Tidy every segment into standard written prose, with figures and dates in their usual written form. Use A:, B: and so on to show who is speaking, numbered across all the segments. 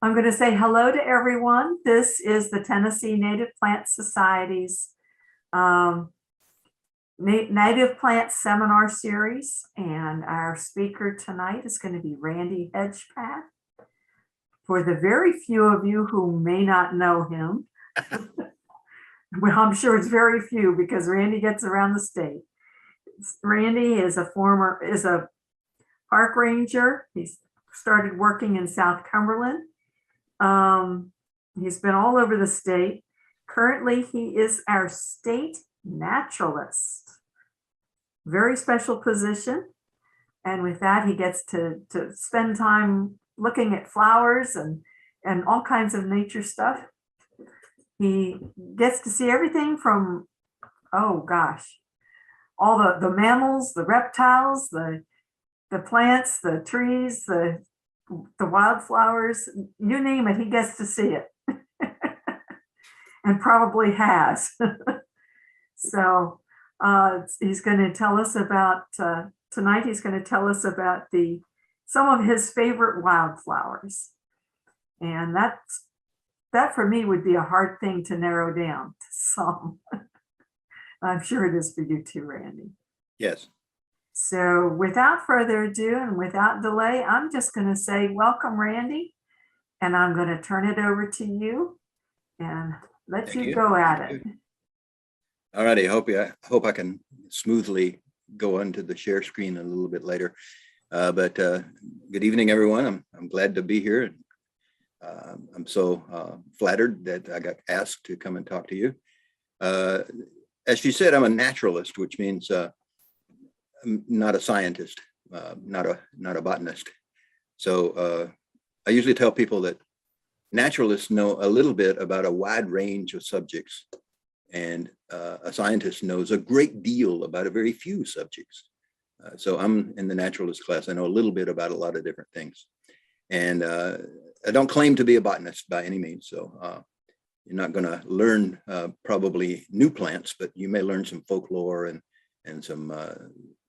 A: I'm going to say hello to everyone. This is the Tennessee Native Plant Society's Native Plant Seminar Series, and our speaker tonight is going to be Randy Hedgepath. For the very few of you who may not know him, well, I'm sure it's very few because Randy gets around the state. Randy is a park ranger. He's started working in South Cumberland. He's been all over the state. Currently, he is our state naturalist. Very special position. And with that, he gets to spend time looking at flowers and all kinds of nature stuff. He gets to see everything from, oh gosh, all the mammals, the reptiles, the plants, the trees, the wildflowers, you name it, he gets to see it. And probably has. So he's going to tell us about, tonight he's going to tell us about some of his favorite wildflowers. And that for me would be a hard thing to narrow down to some. I'm sure it is for you too, Randy.
B: Yes.
A: So without further ado and without delay, I'm just going to say welcome, Randy, and I'm going to turn it over to you and let you go at it.
B: All righty. I hope I can smoothly go onto the share screen a little bit later. But good evening, everyone. I'm glad to be here. I'm so flattered that I got asked to come and talk to you. As she said, I'm a naturalist, which means I'm not a scientist, not a botanist. So I usually tell people that naturalists know a little bit about a wide range of subjects, and a scientist knows a great deal about a very few subjects. So I'm in the naturalist class. I know a little bit about a lot of different things, and I don't claim to be a botanist by any means. So you're not going to learn probably new plants, but you may learn some folklore and some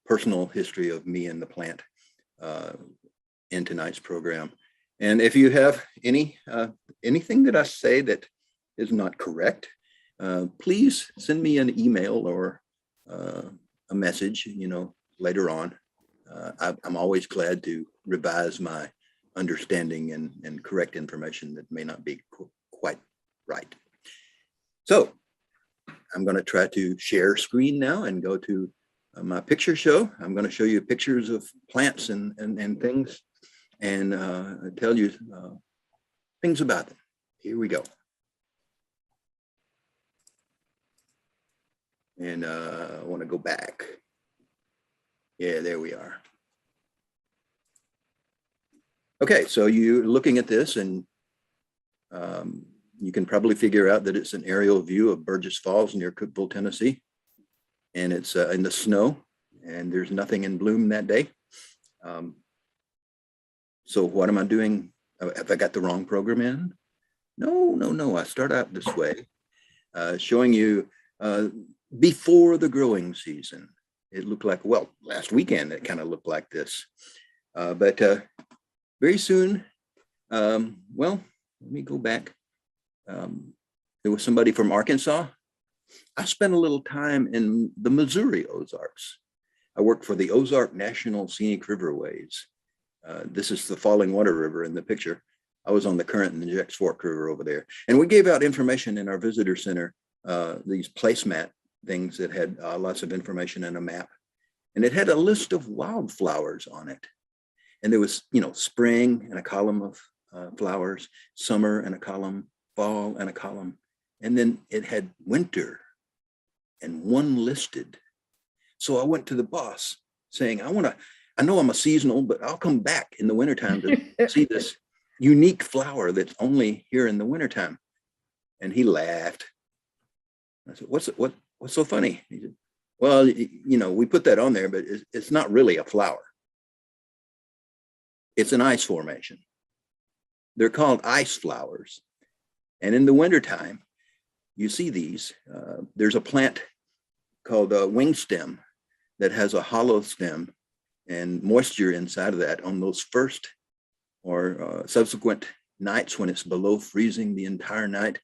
B: personal history of me and the plant in tonight's program. And if you have anything that I say that is not correct, please send me an email or a message, later on. I'm always glad to revise my understanding and correct information that may not be quite right. So I'm going to try to share screen now and go to my picture show. I'm going to show you pictures of plants and things and tell you things about them. Here we go. And I want to go back. Yeah, there we are. Okay, so you're looking at this and you can probably figure out that it's an aerial view of Burgess Falls near Cookeville, Tennessee. And it's in the snow and there's nothing in bloom that day. So what am I doing? Have I got the wrong program in? No. I start out this way, showing you before the growing season. It looked like, well, last weekend, it kind of looked like this. But very soon, well, let me go back. There was somebody from Arkansas. I spent a little time in the Missouri Ozarks. I worked for the Ozark National Scenic Riverways. This is the Falling Water River in the picture. I was on the Current and the Jacks Fork River over there. And we gave out information in our visitor center, these placemat things that had lots of information and a map. And it had a list of wildflowers on it. And there was, spring and a column of flowers, summer and a column, fall and a column. And then it had winter and one listed. So I went to the boss saying, I know I'm a seasonal, but I'll come back in the wintertime to see this unique flower that's only here in the wintertime. And he laughed. I said, what's so funny? He said, well, we put that on there, but it's not really a flower. It's an ice formation. They're called ice flowers. And in the wintertime, you see these. There's a plant called a wing stem that has a hollow stem and moisture inside of that on those first or subsequent nights when it's below freezing the entire night,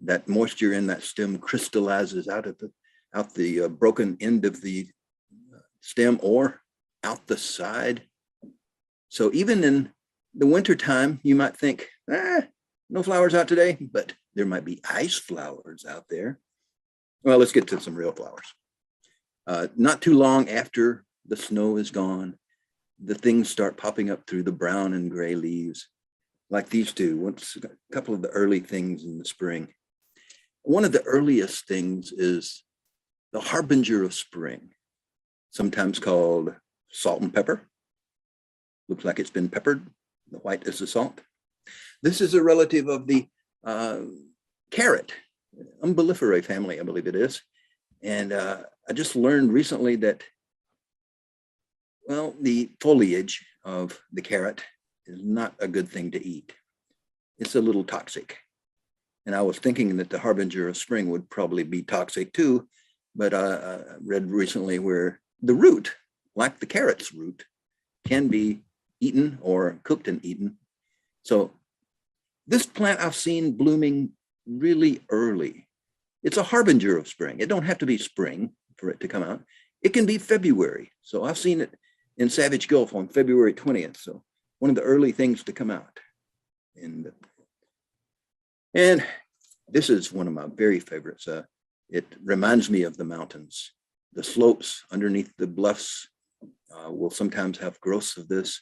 B: that moisture in that stem crystallizes out the broken end of the stem or out the side. So even in the wintertime, you might think, no flowers out today, but there might be ice flowers out there. Well, let's get to some real flowers. Not too long after the snow is gone, the things start popping up through the brown and gray leaves, like these two. Once a couple of the early things in the spring. One of the earliest things is the harbinger of spring, sometimes called salt and pepper. Looks like it's been peppered. The white is the salt. This is a relative of the carrot, Umbelliferae family, I believe it is. And I just learned recently that, well, the foliage of the carrot is not a good thing to eat. It's a little toxic. And I was thinking that the harbinger of spring would probably be toxic too, but I read recently where the root, like the carrot's root, can be eaten or cooked and eaten. So this plant I've seen blooming really early. It's a harbinger of spring. It don't have to be spring for it to come out. It can be February. So I've seen it in Savage Gulf on February 20th. So one of the early things to come out. And this is one of my very favorites. It reminds me of the mountains. The slopes underneath the bluffs will sometimes have growths of this.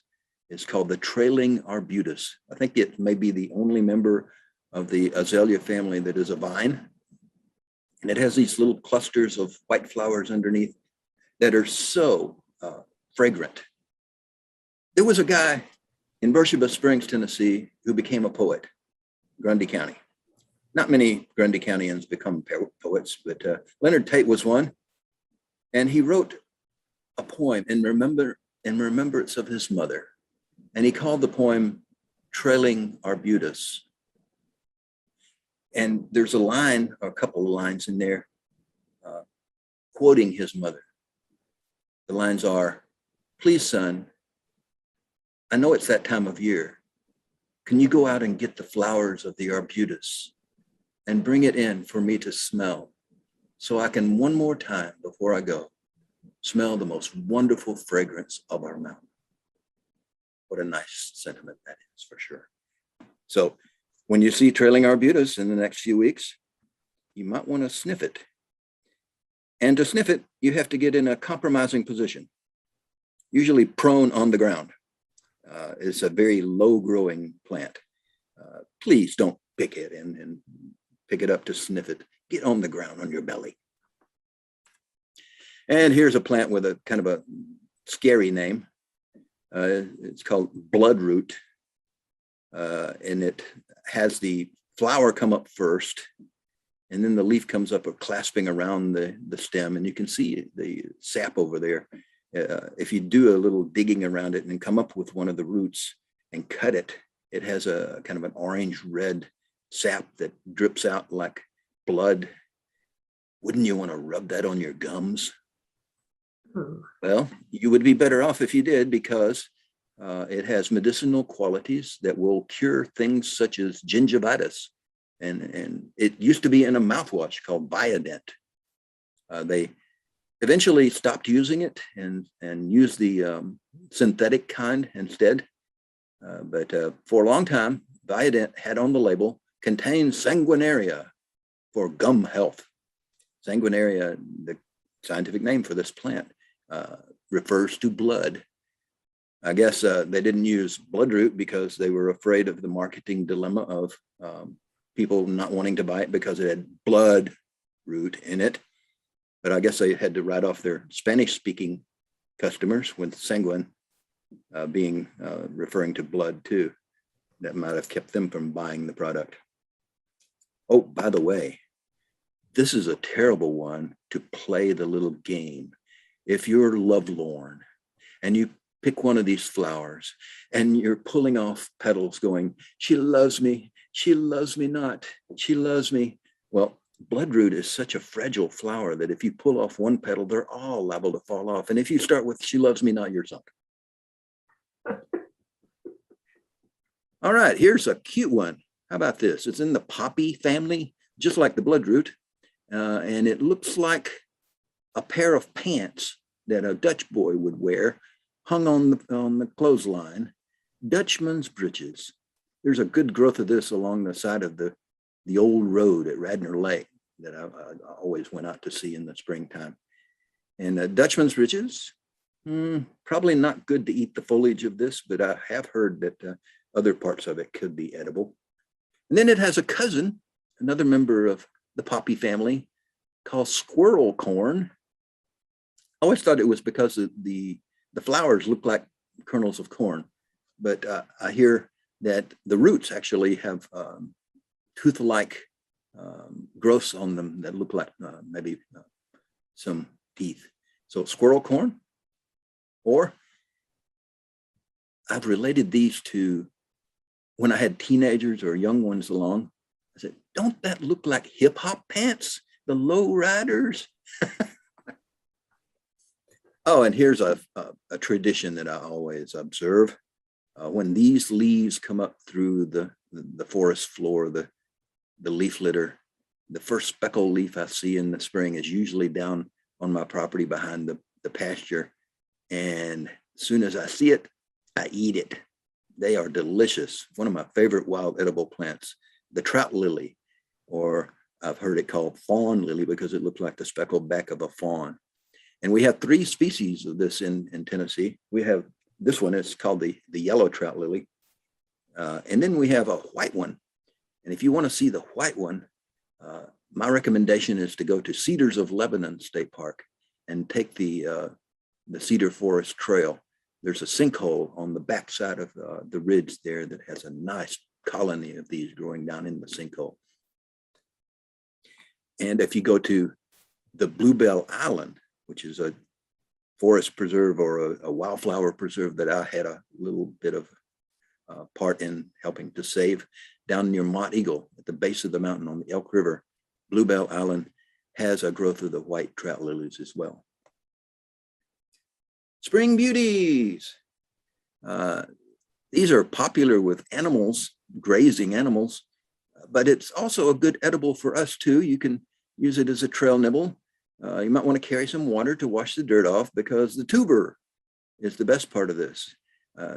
B: It's called the trailing arbutus. I think it may be the only member of the azalea family that is a vine. And it has these little clusters of white flowers underneath that are so fragrant. There was a guy in Beersheba Springs, Tennessee, who became a poet, Grundy County. Not many Grundy Countyans become poets, but Leonard Tate was one. And he wrote a poem in remembrance of his mother. And he called the poem Trailing Arbutus. And there's a line, or a couple of lines in there, quoting his mother. The lines are, "Please, son, I know it's that time of year. Can you go out and get the flowers of the arbutus and bring it in for me to smell so I can one more time before I go smell the most wonderful fragrance of our mountain." What a nice sentiment that is, for sure. So when you see trailing arbutus in the next few weeks, you might want to sniff it. And to sniff it, you have to get in a compromising position, usually prone on the ground. It's a very low growing plant. Please don't pick it and pick it up to sniff it. Get on the ground on your belly. And here's a plant with a kind of a scary name. It's called bloodroot. And it has the flower come up first, and then the leaf comes up clasping around the stem, and you can see the sap over there. If you do a little digging around it and come up with one of the roots and cut it, it has a kind of an orange red sap that drips out like blood. Wouldn't you want to rub that on your gums? Well, you would be better off if you did, because it has medicinal qualities that will cure things such as gingivitis. And it used to be in a mouthwash called Biodent. They eventually stopped using it and used the synthetic kind instead. But for a long time, Biodent had on the label, contains sanguinaria for gum health. Sanguinaria, the scientific name for this plant, refers to blood. I guess they didn't use bloodroot because they were afraid of the marketing dilemma of people not wanting to buy it because it had blood root in it. But I guess they had to write off their Spanish-speaking customers, with sanguine being referring to blood too. That might have kept them from buying the product. Oh, by the way, this is a terrible one to play the little game. If you're lovelorn and you pick one of these flowers and you're pulling off petals going, she loves me not, she loves me. Well, bloodroot is such a fragile flower that if you pull off one petal, they're all liable to fall off. And if you start with she loves me not, you're sunk. All right, here's a cute one. How about this? It's in the poppy family, just like the bloodroot. And it looks like a pair of pants that a Dutch boy would wear, hung on the clothesline. Dutchman's breeches. There's a good growth of this along the side of the old road at Radnor Lake that I always went out to see in the springtime. And Dutchman's breeches, probably not good to eat the foliage of this, but I have heard that other parts of it could be edible. And then it has a cousin, another member of the poppy family, called squirrel corn. I always thought it was because the flowers look like kernels of corn, but I hear that the roots actually have tooth-like growths on them that look like maybe some teeth. So squirrel corn, or I've related these to when I had teenagers or young ones along. I said, don't that look like hip hop pants, the low riders? Oh, and here's a tradition that I always observe. When these leaves come up through the forest floor, the leaf litter, the first speckled leaf I see in the spring is usually down on my property behind the pasture. And as soon as I see it, I eat it. They are delicious. One of my favorite wild edible plants, the trout lily, or I've heard it called fawn lily because it looks like the speckled back of a fawn. And we have 3 species of this in Tennessee. We have this one, it's called the yellow trout lily. And then we have a white one. And if you want to see the white one, my recommendation is to go to Cedars of Lebanon State Park and take the Cedar Forest Trail. There's a sinkhole on the backside of the ridge there that has a nice colony of these growing down in the sinkhole. And if you go to the Bluebell Island, which is a forest preserve or a wildflower preserve that I had a little bit of part in helping to save down near Mont Eagle at the base of the mountain on the Elk River, Bluebell Island has a growth of the white trout lilies as well. Spring beauties. These are popular with animals, grazing animals, but it's also a good edible for us too. You can use it as a trail nibble. You might want to carry some water to wash the dirt off because the tuber is the best part of this.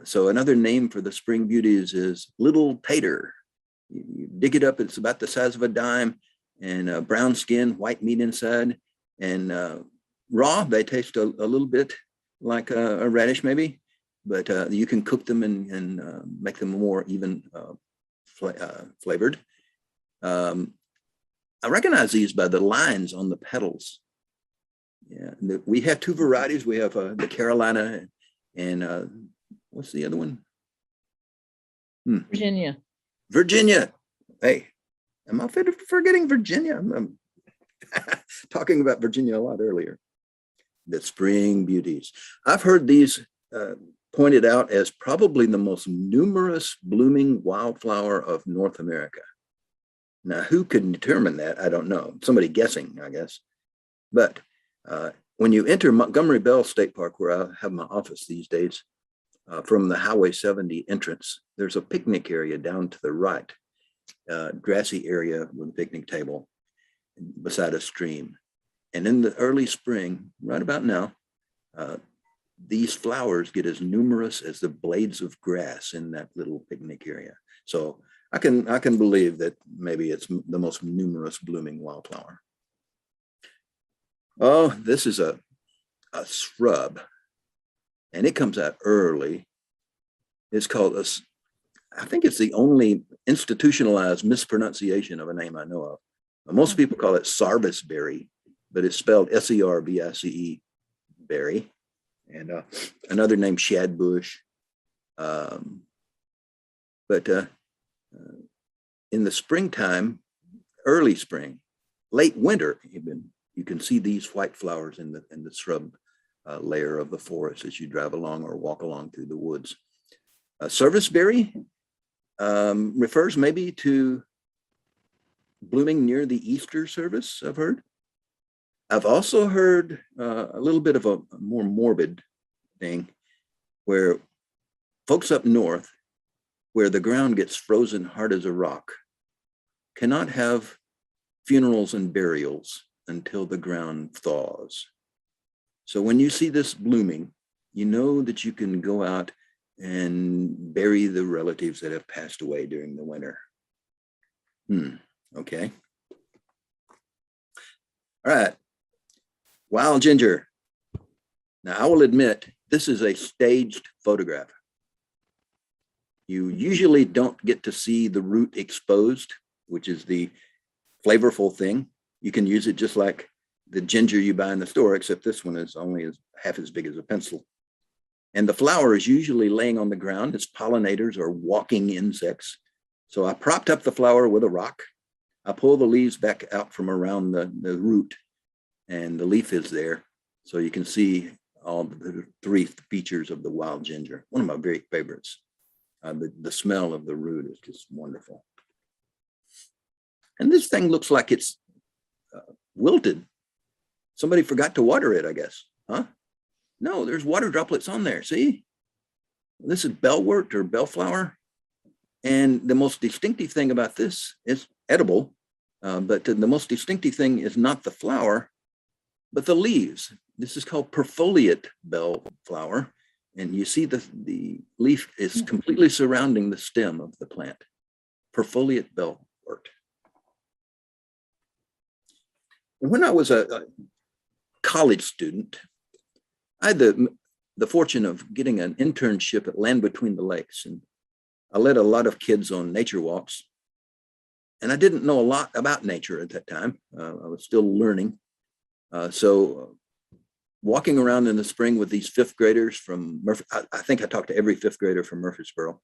B: So another name for the spring beauties is little tater. You dig it up, it's about the size of a dime, and brown skin, white meat inside, and raw, they taste a little bit like a radish maybe, but you can cook them and make them more even flavored. I recognize these by the lines on the petals. Yeah, we have 2 varieties. We have the Carolina and what's the other one?
C: Virginia.
B: Virginia. Hey, am I forgetting Virginia? I'm talking about Virginia a lot earlier. The spring beauties. I've heard these pointed out as probably the most numerous blooming wildflower of North America. Now, who can determine that? I don't know. Somebody guessing, I guess. But when you enter Montgomery Bell State Park, where I have my office these days, from the Highway 70 entrance, there's a picnic area down to the right, grassy area with a picnic table beside a stream. And in the early spring, right about now, these flowers get as numerous as the blades of grass in that little picnic area. So I can believe that maybe it's the most numerous blooming wildflower. Oh, this is a shrub, and it comes out early. It's called I think it's the only institutionalized mispronunciation of a name I know of. Most people call it sarvisberry, but it's spelled S-E-R-V-I-C-E berry. And another name, shadbush. But in the springtime, early spring, late winter, even, you can see these white flowers in the shrub layer of the forest as you drive along or walk along through the woods. Serviceberry refers maybe to blooming near the Easter service, I've heard. I've also heard a little bit of a more morbid thing where folks up north where the ground gets frozen hard as a rock cannot have funerals and burials until the ground thaws. So when you see this blooming, you know that you can go out and bury the relatives that have passed away during the winter. Okay. All right. Wild ginger. Now, I will admit, this is a staged photograph. You usually don't get to see the root exposed, which is the flavorful thing. You can use it just like the ginger you buy in the store, except this one is only half as big as a pencil. And the flower is usually laying on the ground as pollinators or walking insects. So I propped up the flower with a rock. I pull the leaves back out from around the root, and the leaf is there. So you can see all the three features of the wild ginger. One of my very favorites. The smell of the root is just wonderful. And this thing looks like it's wilted. Somebody forgot to water it, I guess. Huh? No, there's water droplets on there. See? This is bellwort or bellflower. And the most distinctive thing about this is edible, but the most distinctive thing is not the flower, but the leaves. This is called perfoliate bellflower. And you see the leaf is completely surrounding the stem of the plant. Perfoliate bellwort. And when I was a college student, I had the fortune of getting an internship at Land Between the Lakes. And I led a lot of kids on nature walks. And I didn't know a lot about nature at that time. I was still learning. So walking around in the spring with these fifth graders from I think I talked to every fifth grader from Murfreesboro,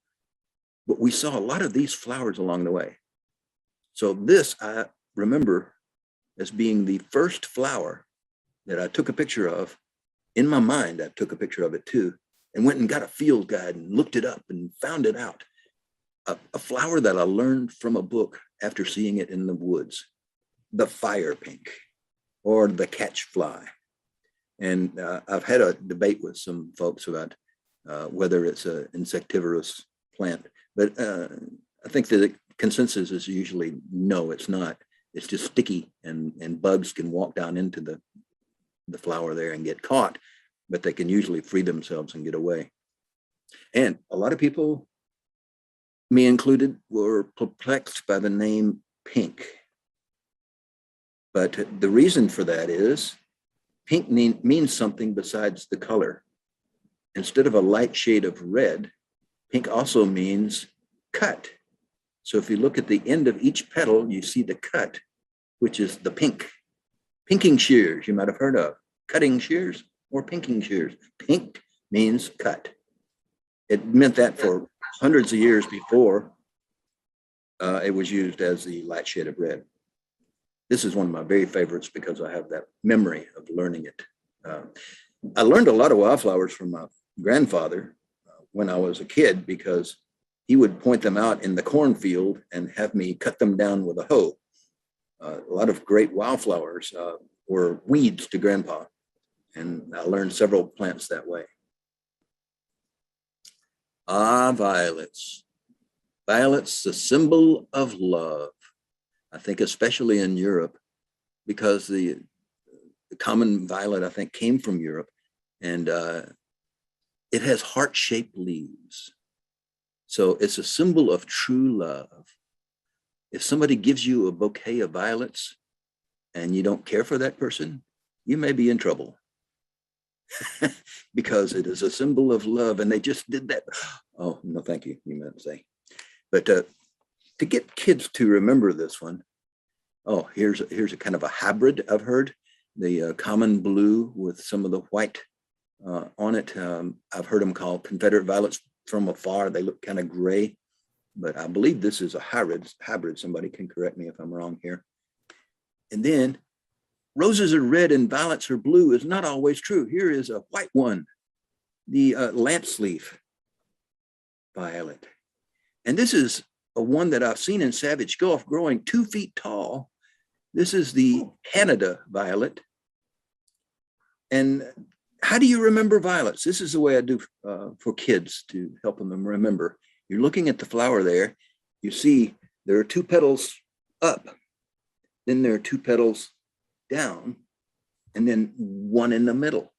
B: but we saw a lot of these flowers along the way. So this I remember as being the first flower that I took a picture of. In my mind, I took a picture of it too, and went and got a field guide and looked it up and found it out. A flower that I learned from a book after seeing it in the woods, the fire pink or the catch fly. And I've had a debate with some folks about whether it's an insectivorous plant, but I think the consensus is usually no, it's not. It's just sticky, and bugs can walk down into the flower there and get caught, but they can usually free themselves and get away. And a lot of people, me included, were perplexed by the name pink. But the reason for that is pink means something besides the color. Instead of a light shade of red, pink also means cut. So if you look at the end of each petal, you see the cut, which is the pink. Pinking shears, you might have heard of. Cutting shears or pinking shears. Pink means cut. It meant that for hundreds of years before it was used as the light shade of red. This is one of my very favorites because I have that memory of learning it. I learned a lot of wildflowers from my grandfather when I was a kid because he would point them out in the cornfield and have me cut them down with a hoe. A lot of great wildflowers were weeds to Grandpa, and I learned several plants that way. Violets. Violets, the symbol of love. I think especially in Europe, because the common violet, I think, came from Europe, and it has heart-shaped leaves. So it's a symbol of true love. If somebody gives you a bouquet of violets and you don't care for that person, you may be in trouble because it is a symbol of love and they just did that. Oh, no, thank you, you meant to say. But to get kids to remember this one, oh, here's a kind of a hybrid I've heard, the common blue with some of the white on it. I've heard them called Confederate violets from afar. They look kind of gray, but I believe this is a hybrid. Somebody can correct me if I'm wrong here. And then roses are red and violets are blue is not always true. Here is a white one, the lance leaf violet. And this is a one that I've seen in Savage Gulf growing 2 feet tall. This is the Canada violet. And how do you remember violets? This is the way I do for kids to help them remember. you're looking at the flower there, you see there are two petals up, then there are two petals down, and then one in the middle.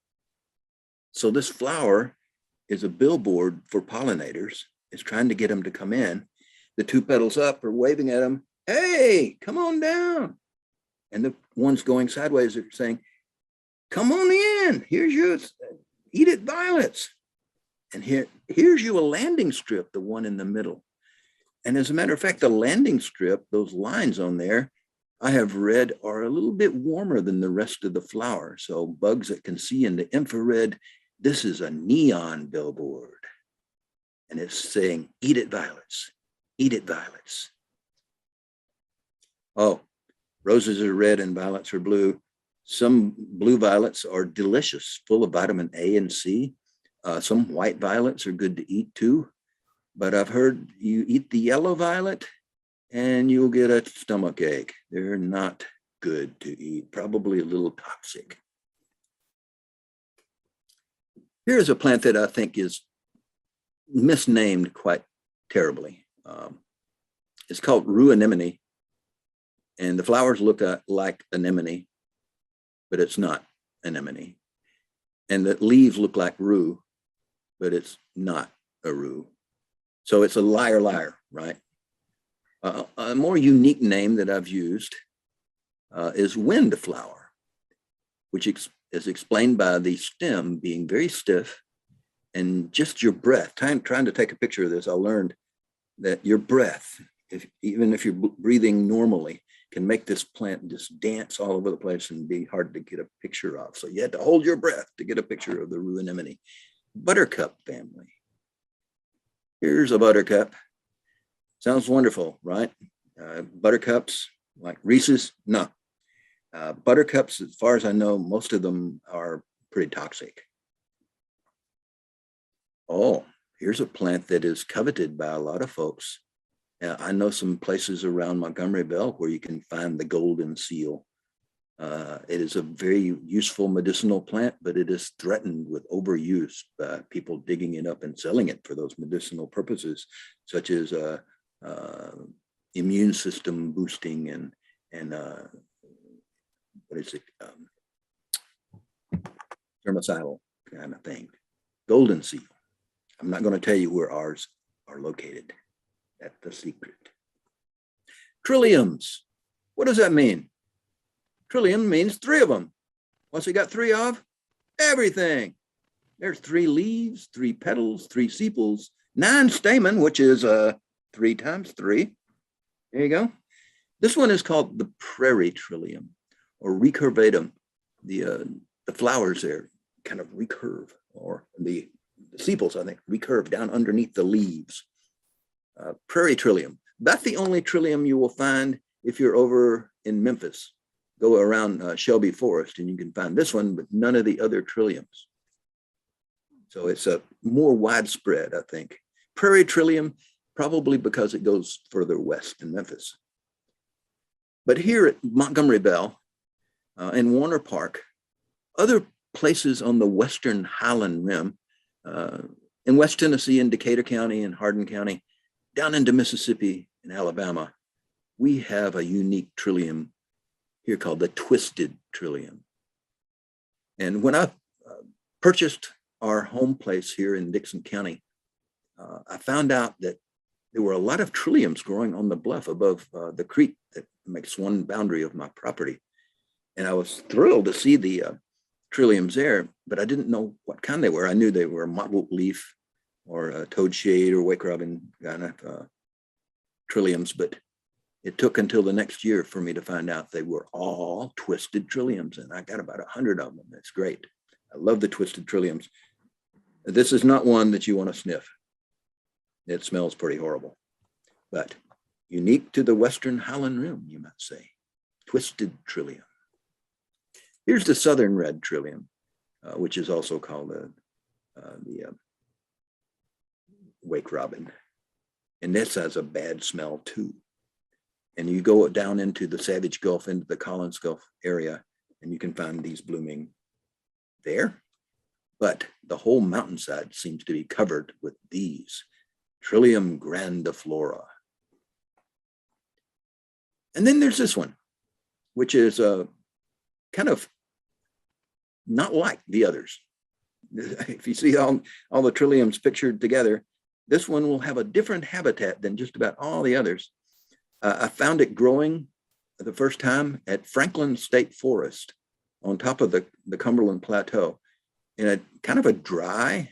B: So this flower is a billboard for pollinators. It's trying to get them to come in. The two petals up are waving at them, hey, come on down. And the ones going sideways are saying, come on in, here's your eat it violets. And here's you a landing strip, the one in the middle. And as a matter of fact, the landing strip, those lines on there, I have read are a little bit warmer than the rest of the flower. So bugs that can see in the infrared, this is a neon billboard. And it's saying, eat it violets, eat it violets. Oh, roses are red and violets are blue. Some blue violets are delicious, full of vitamin A and C. Some white violets are good to eat too. But I've heard you eat the yellow violet and you'll get a stomach ache. They're not good to eat, probably a little toxic. Here's a plant that I think is misnamed quite terribly. It's called rue anemone, and the flowers look like anemone, but it's not anemone. And the leaves look like rue, but it's not a rue. So it's a liar, right? A more unique name that I've used is windflower, which is explained by the stem being very stiff and just your breath. Trying to take a picture of this, I learned that your breath, even if you're breathing normally, can make this plant just dance all over the place and be hard to get a picture of. So you had to hold your breath to get a picture of the rue anemone. Buttercup family. Here's a buttercup. Sounds wonderful, right? Buttercups like Reese's? No. Buttercups, as far as I know, most of them are pretty toxic. Oh, here's a plant that is coveted by a lot of folks. I know some places around Montgomery Bell where you can find the golden seal. It is a very useful medicinal plant, but it is threatened with overuse by people digging it up and selling it for those medicinal purposes, such as immune system boosting and what is it, germicidal kind of thing. Golden seal. I'm not going to tell you where ours are located. That's the secret. Trilliums. What does that mean? Trillium means three of them. What's it got three of? Everything. There's 3 leaves, 3 petals, 3 sepals, 9 stamen, which is 3 times 3. There you go. This one is called the prairie trillium or recurvatum. The flowers there kind of recurve, or the sepals, I think, recurve down underneath the leaves. Prairie trillium. That's the only trillium you will find if you're over in Memphis. Go around Shelby Forest and you can find this one, but none of the other trilliums. So it's a more widespread, I think. Prairie trillium, probably because it goes further west in Memphis. But here at Montgomery Bell and Warner Park, other places on the western Highland Rim, in West Tennessee, in Decatur County and Hardin County, down into Mississippi and Alabama, we have a unique trillium here called the twisted trillium. And when I purchased our home place here in Dixon County, I found out that there were a lot of trilliums growing on the bluff above the creek that makes one boundary of my property. And I was thrilled to see the trilliums there, but I didn't know what kind they were. I knew they were mottled leaf or toadshade or wake robin kind of trilliums, but it took until the next year for me to find out they were all twisted trilliums, and I got about 100 of them. That's great. I love the twisted trilliums. This is not one that you want to sniff. It smells pretty horrible, but unique to the Western Highland Rim, you might say. Twisted trillium. Here's the Southern red trillium, which is also called the wake robin. And this has a bad smell too. And you go down into the Savage Gulf, into the Collins Gulf area, and you can find these blooming there. But the whole mountainside seems to be covered with these Trillium grandiflora. And then there's this one, which is kind of not like the others. If you see all the trilliums pictured together, this one will have a different habitat than just about all the others. I found it growing the first time at Franklin State Forest on top of the Cumberland Plateau in a kind of a dry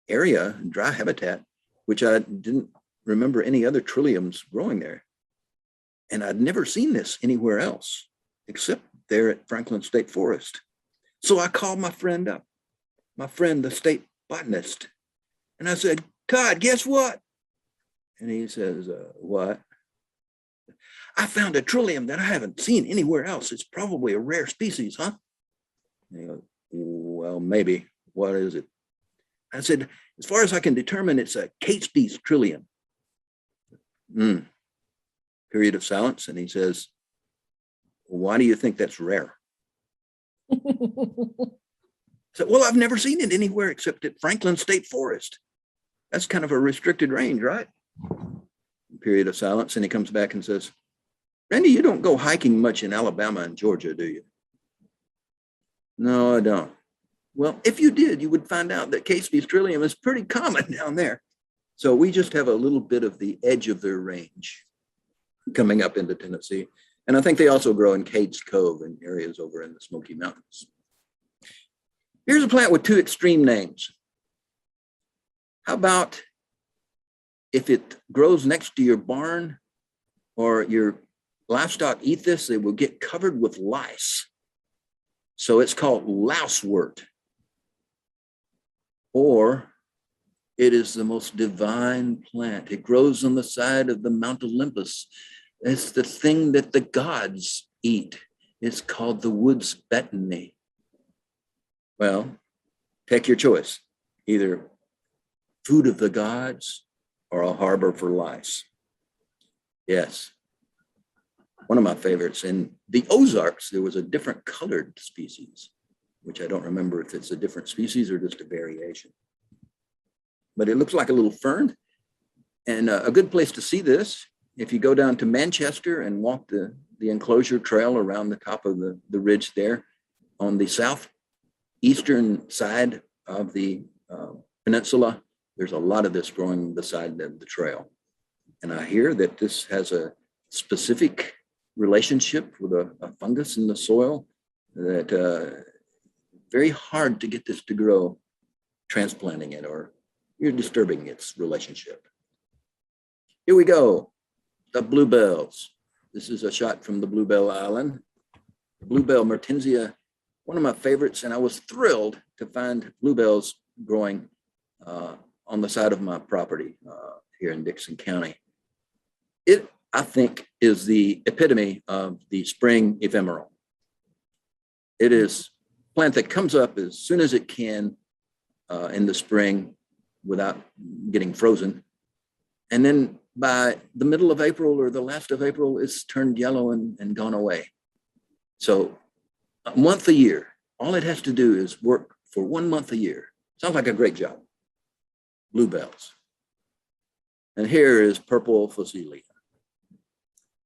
B: area, dry habitat, which I didn't remember any other trilliums growing there. And I'd never seen this anywhere else except there at Franklin State Forest. So I called my friend up, the state botanist, and I said, Todd, guess what? And he says, what? I found a trillium that I haven't seen anywhere else. It's probably a rare species, huh? And he goes, well, maybe. What is it? I said, as far as I can determine, it's a Catesby's trillium. Period of silence. And he says, why do you think that's rare? I said, well, I've never seen it anywhere except at Franklin State Forest. That's kind of a restricted range, right? Period of silence. And he comes back and says, Randy, you don't go hiking much in Alabama and Georgia, do you? No, I don't. Well, if you did, you would find out that Catesby's trillium is pretty common down there. So we just have a little bit of the edge of their range coming up into Tennessee. And I think they also grow in Cades Cove and areas over in the Smoky Mountains. Here's a plant with two extreme names. How about if it grows next to your barn or your livestock eat this, they will get covered with lice. So it's called lousewort. Or it is the most divine plant. It grows on the side of the Mount Olympus. It's the thing that the gods eat. It's called the woods betony. Well, take your choice. Either food of the gods or a harbor for lice. Yes. One of my favorites. In the Ozarks, there was a different colored species, which I don't remember if it's a different species or just a variation. But it looks like a little fern. And a good place to see this, if you go down to Manchester and walk the enclosure trail around the top of the ridge there on the southeastern side of the peninsula, there's a lot of this growing beside the trail. And I hear that this has a specific relationship with a fungus in the soil that very hard to get this to grow transplanting it, or you're disturbing its relationship. Here we go, the bluebells. This is a shot from the Bluebell Island. Bluebell mertensia, one of my favorites, and I was thrilled to find bluebells growing on the side of my property here in Dixon County. It, I think, is the epitome of the spring ephemeral. It is a plant that comes up as soon as it can in the spring without getting frozen. And then by the middle of April or the last of April, it's turned yellow and gone away. So a month a year, all it has to do is work for 1 month a year. Sounds like a great job. Bluebells. And here is purple Phacelia.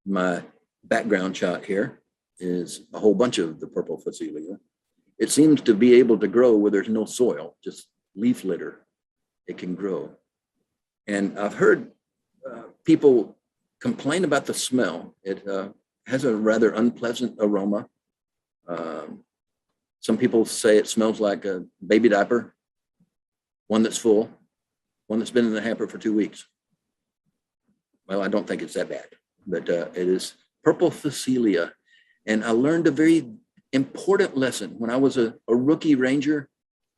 B: My background shot here is a whole bunch of the purple Phacelia. It seems to be able to grow where there's no soil, just leaf litter. It can grow. And I've heard people complain about the smell. It has a rather unpleasant aroma. Some people say it smells like a baby diaper, one that's full, one that's been in the hamper for 2 weeks. Well, I don't think it's that bad, but it is purple Phacelia. And I learned a very important lesson. When I was a rookie ranger,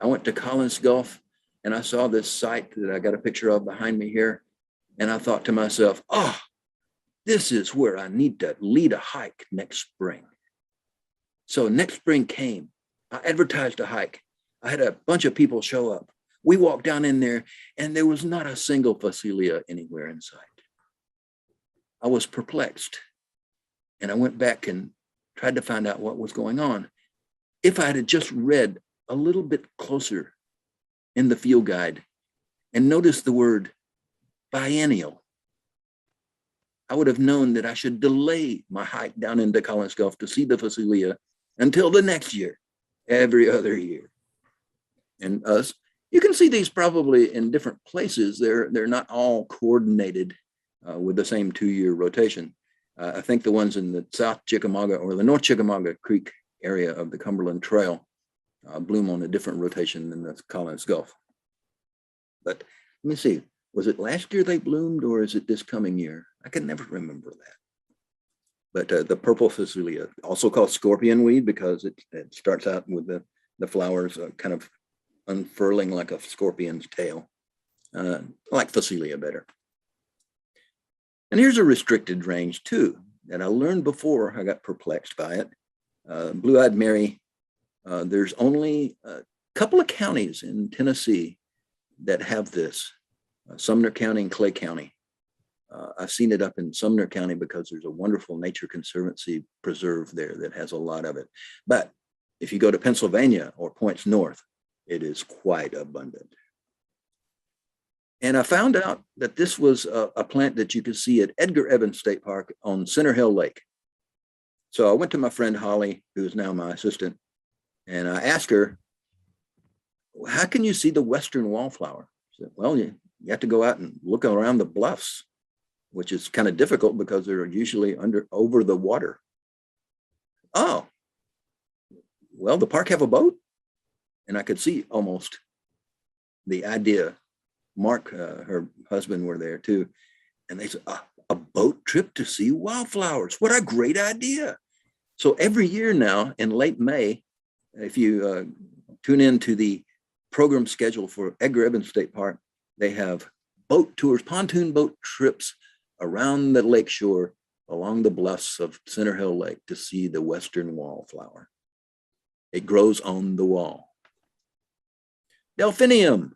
B: I went to Collins Gulf and I saw this site that I got a picture of behind me here. And I thought to myself, oh, this is where I need to lead a hike next spring. So next spring came. I advertised a hike. I had a bunch of people show up. We walked down in there and there was not a single Phacelia anywhere in sight. I was perplexed. And I went back and tried to find out what was going on. If I had just read a little bit closer in the field guide, and noticed the word biennial, I would have known that I should delay my hike down into Collins Gulf to see the Phacelia until the next year, every other year. And us, you can see these probably in different places. They're not all coordinated with the same 2-year rotation. I think the ones in the South Chickamauga or the North Chickamauga Creek area of the Cumberland Trail bloom on a different rotation than the Collins Gulf. But let me see, was it last year they bloomed or is it this coming year? I can never remember that. But the purple Phacelia, also called scorpion weed because it starts out with the flowers kind of unfurling like a scorpion's tail. I like Phacelia better. And here's a restricted range too, that I learned before I got perplexed by it. Blue-eyed Mary, there's only a couple of counties in Tennessee that have this, Sumner County and Clay County. I've seen it up in Sumner County because there's a wonderful nature conservancy preserve there that has a lot of it. But if you go to Pennsylvania or points north, it is quite abundant. And I found out that this was a plant that you could see at Edgar Evans State Park on Center Hill Lake. So I went to my friend Holly, who is now my assistant, and I asked her, how can you see the western wallflower? She said, well, you have to go out and look around the bluffs, which is kind of difficult because they're usually over the water. Oh, well, the park have a boat? And I could see almost the idea. Mark, her husband, were there too. And they said, a boat trip to see wildflowers. What a great idea. So every year now in late May, if you tune into the program schedule for Edgar Evans State Park, they have boat tours, pontoon boat trips around the lakeshore along the bluffs of Center Hill Lake to see the western wallflower. It grows on the wall. Delphinium,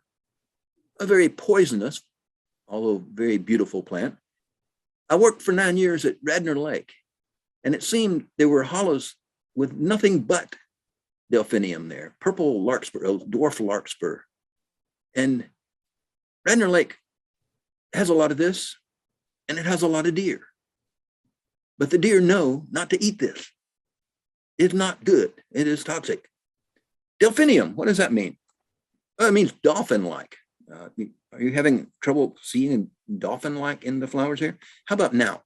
B: a very poisonous, although very beautiful plant. I worked for 9 years at Radnor Lake, and it seemed there were hollows with nothing but delphinium there, purple larkspur, dwarf larkspur. And Radnor Lake has a lot of this, and it has a lot of deer. But the deer know not to eat this. It's not good. It is toxic. Delphinium, what does that mean? Well, it means dolphin-like. Are you having trouble seeing dolphin-like in the flowers here? How about now?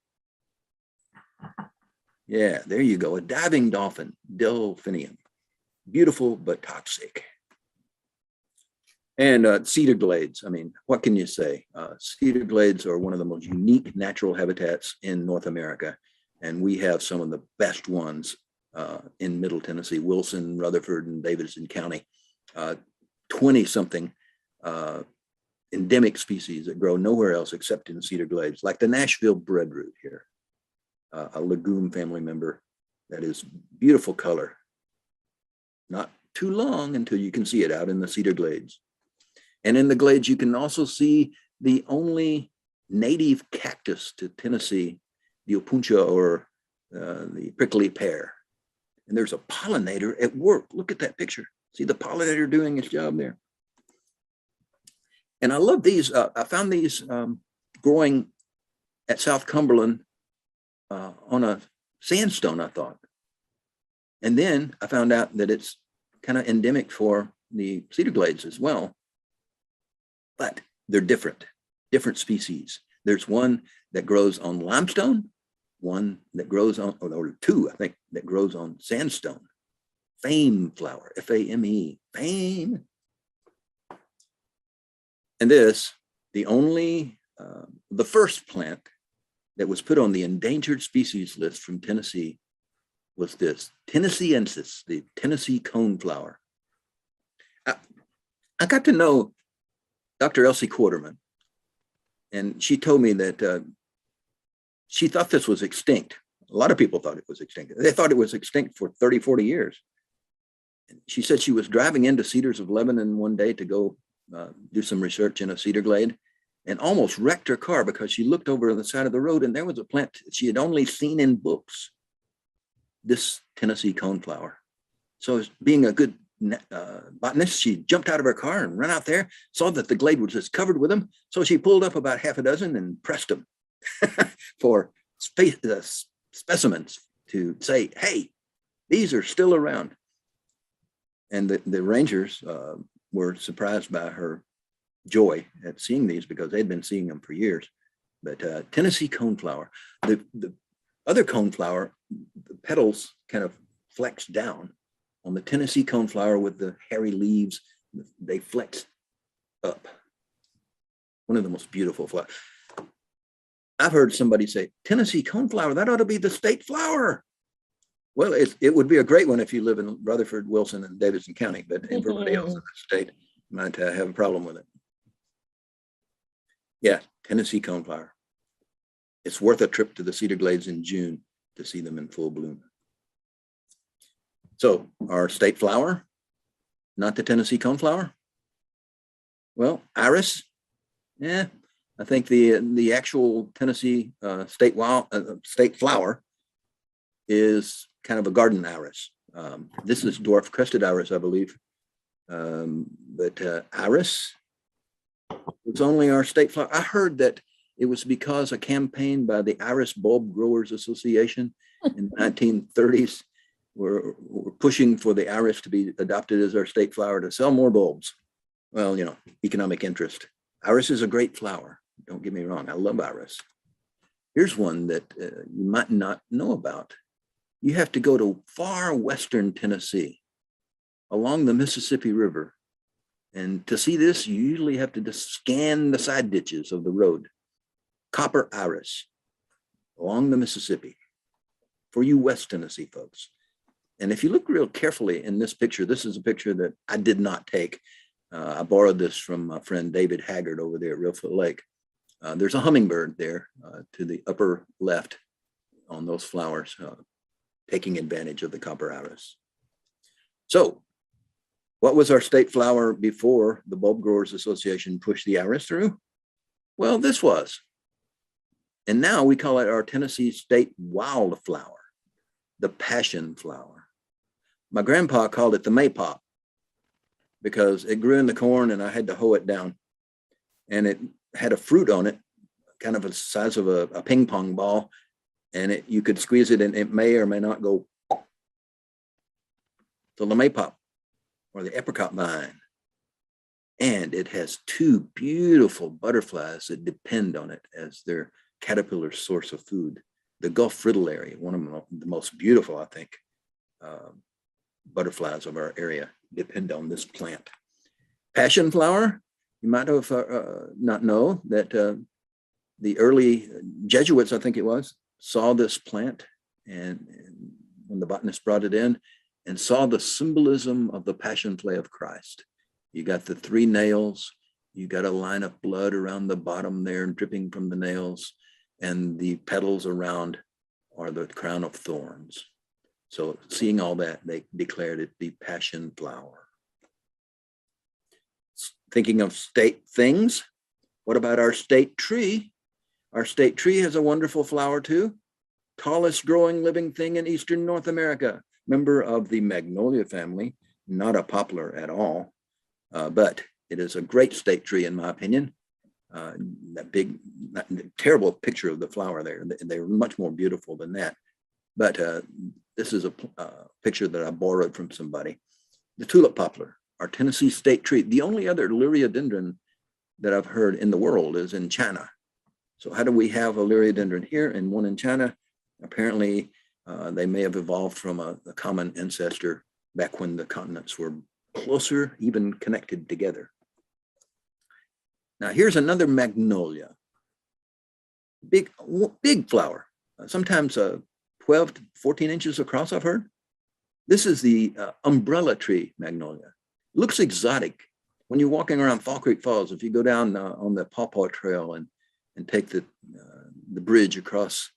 B: Yeah, there you go. A diving dolphin, delphinium. Beautiful, but toxic. And cedar glades. I mean, what can you say? Cedar glades are one of the most unique natural habitats in North America. And we have some of the best ones in Middle Tennessee, Wilson, Rutherford, and Davidson County. 20-something endemic species that grow nowhere else except in cedar glades, like the Nashville breadroot here, a legume family member that is beautiful color. Not too long until you can see it out in the cedar glades. And in the glades, you can also see the only native cactus to Tennessee, the opuntia, or the prickly pear. And there's a pollinator at work. Look at that picture. See the pollinator doing its job there. And I love these. I found these growing at South Cumberland on a sandstone, I thought. And then I found out that it's kind of endemic for the cedar glades as well. But they're different species. There's one that grows on limestone, one that grows on, or two, I think, that grows on sandstone. Fame flower, F-A-M-E, fame. And this, the first plant that was put on the endangered species list from Tennessee was this, Tennesseeensis, the Tennessee coneflower. I got to know Dr. Elsie Quarterman, and she told me that she thought this was extinct. A lot of people thought it was extinct. They thought it was extinct for 30, 40 years. She said she was driving into Cedars of Lebanon one day to go do some research in a cedar glade and almost wrecked her car because she looked over on the side of the road and there was a plant she had only seen in books, this Tennessee coneflower. So being a good botanist, she jumped out of her car and ran out there, saw that the glade was just covered with them. So she pulled up about half a dozen and pressed them for specimens to say, hey, these are still around. And the rangers were surprised by her joy at seeing these because they'd been seeing them for years. But Tennessee coneflower, the other coneflower, the petals kind of flex down. On the Tennessee coneflower with the hairy leaves, they flex up. One of the most beautiful flowers. I've heard somebody say, Tennessee coneflower, that ought to be the state flower. Well, it would be a great one if you live in Rutherford, Wilson, and Davidson County, but everybody else in the state might have a problem with it. Yeah, Tennessee coneflower. It's worth a trip to the Cedar Glades in June to see them in full bloom. So our state flower, not the Tennessee coneflower. Well, iris, yeah, I think the actual Tennessee state flower is kind of a garden iris. This is dwarf crested iris, I believe. But iris, it's only our state flower. I heard that it was because a campaign by the Iris Bulb Growers Association in the 1930s were pushing for the iris to be adopted as our state flower to sell more bulbs. Well, economic interest. Iris is a great flower. Don't get me wrong. I love iris. Here's one that you might not know about. You have to go to far western Tennessee along the Mississippi River. And to see this, you usually have to just scan the side ditches of the road. Copper iris along the Mississippi for you West Tennessee folks. And if you look real carefully in this picture, this is a picture that I did not take. I borrowed this from my friend David Haggard over there at Reelfoot Lake. There's a hummingbird there to the upper left on those flowers, taking advantage of the copper iris. So what was our state flower before the Bulb Growers Association pushed the iris through? Well, this was. And now we call it our Tennessee state wildflower, the passion flower. My grandpa called it the maypop because it grew in the corn and I had to hoe it down. And it had a fruit on it, kind of the size of a ping pong ball. And you could squeeze it and it may or may not go. So the maypop or the apricot vine. And it has two beautiful butterflies that depend on it as their caterpillar source of food. The Gulf fritillary, one of the most beautiful, I think, butterflies of our area depend on this plant. Passion flower, you might have not know that the early Jesuits, I think it was, saw this plant and when the botanist brought it in and saw the symbolism of the passion play of Christ. You got the three nails, you got a line of blood around the bottom there dripping from the nails, and the petals around are the crown of thorns. So seeing all that, they declared it the passion flower. Thinking of state things, what about our state tree? Our state tree has a wonderful flower too. Tallest growing living thing in Eastern North America. Member of the magnolia family, not a poplar at all, but it is a great state tree in my opinion. That big, terrible picture of the flower there. They're much more beautiful than that. But this is a picture that I borrowed from somebody. The tulip poplar, our Tennessee state tree. The only other liriodendron that I've heard in the world is in China. So how do we have a liriodendron here and one in China? Apparently, they may have evolved from a common ancestor back when the continents were closer, even connected together. Now here's another magnolia. Big flower, sometimes 12 to 14 inches across, I've heard. This is the umbrella tree magnolia. It looks exotic. When you're walking around Fall Creek Falls, if you go down on the Pawpaw Trail and take the bridge across